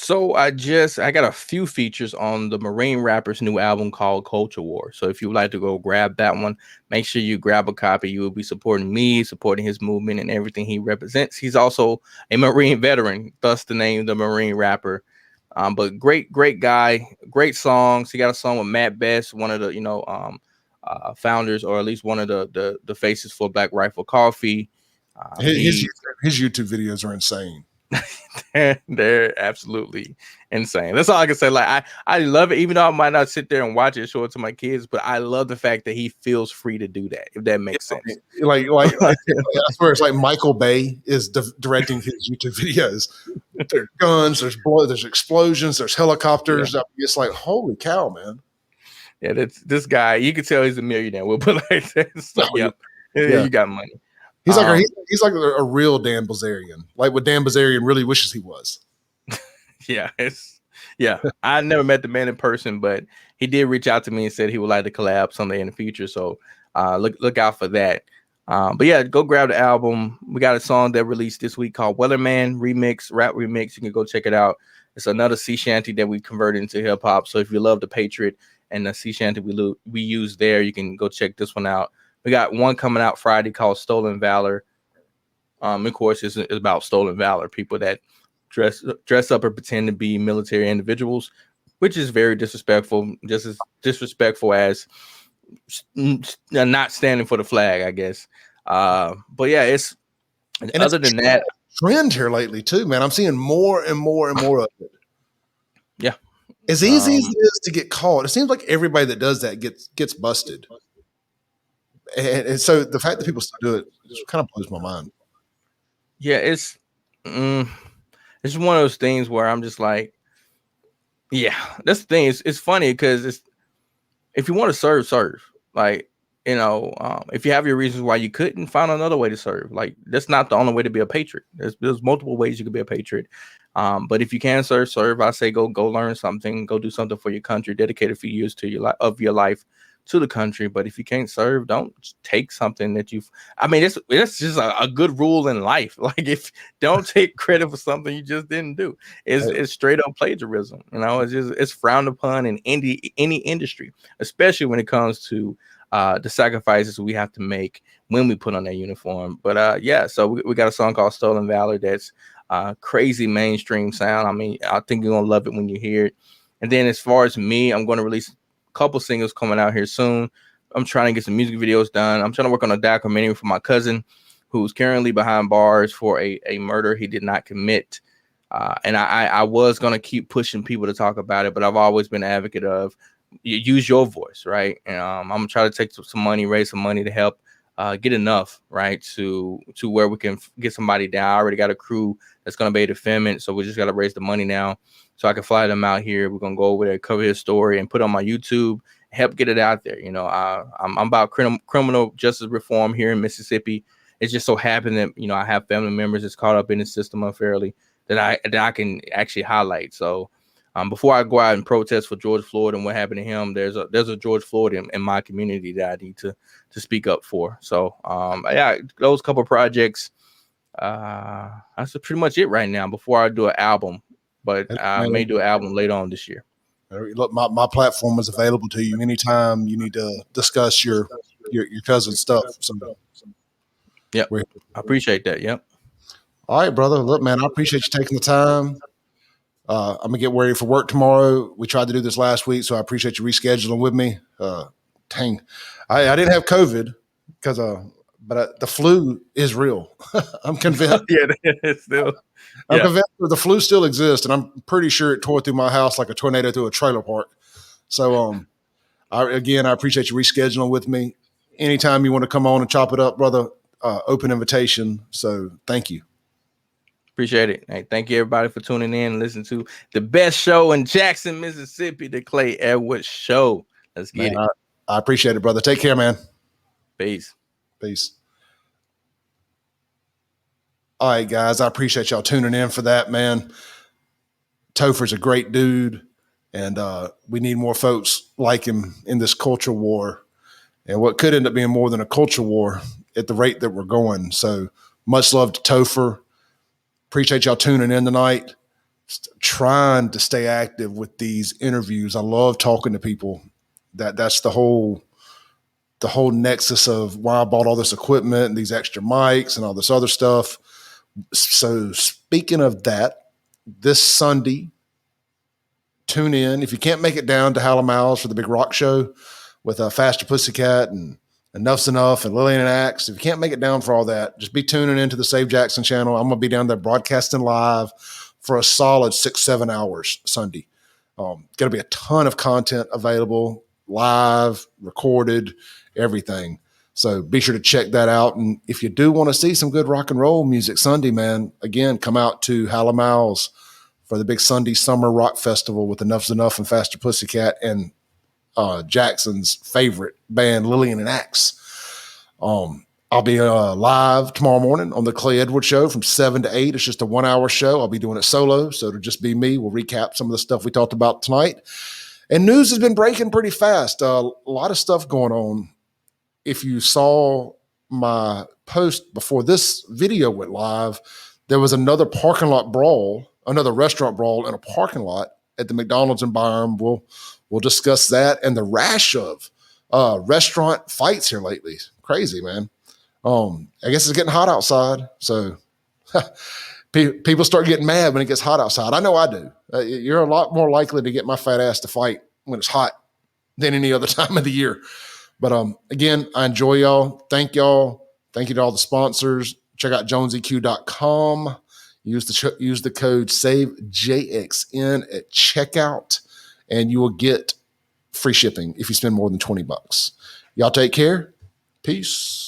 B: So I got a few features on the Marine rapper's new album called Culture War. So if you would like to go grab that one, make sure you grab a copy. You will be supporting me, supporting his movement and everything he represents. He's also a Marine veteran, thus the name the Marine rapper. But great guy, great songs. He got a song with Matt Best, one of the founders, or at least one of the faces for Black Rifle Coffee.
A: His YouTube videos are insane.
B: They're absolutely insane. That's all I can say. Like I love it, even though I might not sit there and watch it, show it to my kids, but I love the fact that he feels free to do that, if that makes sense.
A: Like I swear it's like Michael Bay is directing his YouTube videos. There's guns, there's blood, there's explosions, there's helicopters.
B: Yeah.
A: It's like, holy cow, man.
B: Yeah, that's this guy. You can tell he's a millionaire. We'll put it like that. So, yeah, you got money.
A: He's like he's like a real Dan Bilzerian, like what Dan Bilzerian really wishes he was.
B: Yeah. I never met the man in person, but he did reach out to me and said he would like to collab someday in the future. So look out for that. But yeah, go grab the album. We got a song that released this week called Weatherman Remix, rap remix. You can go check it out. It's another sea shanty that we converted into hip hop. So if you love the Patriot and the sea shanty we use there, you can go check this one out. We got one coming out Friday called Stolen Valor. Of course, it's about stolen valor, people that dress up or pretend to be military individuals, which is very disrespectful, just as disrespectful as not standing for the flag, I guess. But yeah, it's other than that,
A: trend here lately too, man. I'm seeing more and more and more of it.
B: Yeah,
A: as easy as it is to get caught, it seems like everybody that does that gets busted. And so the fact that people still do it just kind of blows my mind.
B: Yeah, it's one of those things where I'm just like, yeah, that's the thing. It's funny because if you want to serve. Like, if you have your reasons why you couldn't, find another way to serve. Like, that's not the only way to be a patriot. There's multiple ways you can be a patriot. But if you can serve, I say go learn something, go do something for your country, dedicate a few years to your life to the country. But if you can't serve, don't take something that it's just a good rule in life. Like, if don't take credit for something you just didn't do, it's straight up plagiarism. It's frowned upon in any industry, especially when it comes to the sacrifices we have to make when we put on that uniform. But so we got a song called Stolen Valor that's crazy mainstream sound. I think you're gonna love it when you hear it. And then as far as me, I'm going to release couple singles coming out here soon. I'm trying to get some music videos done. I'm trying to work on a documentary for my cousin who's currently behind bars for a murder he did not commit. And I was going to keep pushing people to talk about it, but I've always been an advocate of use your voice, right? And I'm going to try to take some money, raise some money to help get enough, right, to where we can get somebody down. I already got a crew that's going to be able to film it, so we just got to raise the money now so I can fly them out here. We're going to go over there, cover his story, and put it on my YouTube, help get it out there. I'm about criminal justice reform here in Mississippi. It's just so happened that, I have family members that's caught up in the system unfairly that I can actually highlight. So before I go out and protest for George Floyd and what happened to him, there's a George Floyd in my community that I need to speak up for. So those couple projects, that's pretty much it right now before I do an album. But I may do an album later on this year.
A: Look, my platform is available to you anytime you need to discuss your cousin's stuff. So,
B: yep, I appreciate that. Yep.
A: All right, brother. Look, man, I appreciate you taking the time. I'm gonna get ready for work tomorrow. We tried to do this last week, so I appreciate you rescheduling with me. Dang, I didn't have COVID but the flu is real. I'm convinced.
B: It's still.
A: I'm convinced that the flu still exists, and I'm pretty sure it tore through my house like a tornado through a trailer park. So, I appreciate you rescheduling with me. Anytime you want to come on and chop it up, brother, open invitation. So, thank you.
B: Appreciate it. Hey, thank you everybody for tuning in and listening to the best show in Jackson, Mississippi, the Clay Edwards Show. Let's get it.
A: I appreciate it, brother. Take care, man.
B: Peace.
A: All right, guys. I appreciate y'all tuning in for that, man. Topher's a great dude, and we need more folks like him in this culture war, and what could end up being more than a culture war at the rate that we're going. So much love to Topher. Appreciate y'all tuning in tonight. Trying to stay active with these interviews. I love talking to people. That's the whole nexus of why I bought all this equipment and these extra mics and all this other stuff. So speaking of that, this Sunday, tune in. If you can't make it down to Halloween for the big rock show with Faster Pussycat and Enough's Enough and Lillian and Axe. If you can't make it down for all that, just be tuning into the Save Jackson channel. I'm going to be down there broadcasting live for a solid 6-7 hours Sunday. Going to be a ton of content available, live, recorded, everything. So be sure to check that out. And if you do want to see some good rock and roll music Sunday, man, again, come out to Hallowell's for the big Sunday Summer Rock Festival with Enough's Enough and Faster Pussycat and Jackson's favorite band, Lillian and Axe. I'll be live tomorrow morning on the Clay Edwards Show from 7 to 8. It's just a 1 hour show. I'll be doing it solo, so it'll just be me. We'll recap some of the stuff we talked about tonight. And news has been breaking pretty fast. A lot of stuff going on. If you saw my post before this video went live, there was another parking lot brawl, another restaurant brawl in a parking lot at the McDonald's in Byram. We'll discuss that and the rash of restaurant fights here lately. Crazy, man. I guess it's getting hot outside, so people start getting mad when it gets hot outside. I know I do. You're a lot more likely to get my fat ass to fight when it's hot than any other time of the year. But again, I enjoy y'all. Thank y'all. Thank you to all the sponsors. Check out joneseq.com. Use the code SAVEJXN at checkout, and you will get free shipping if you spend more than $20. Y'all take care. Peace.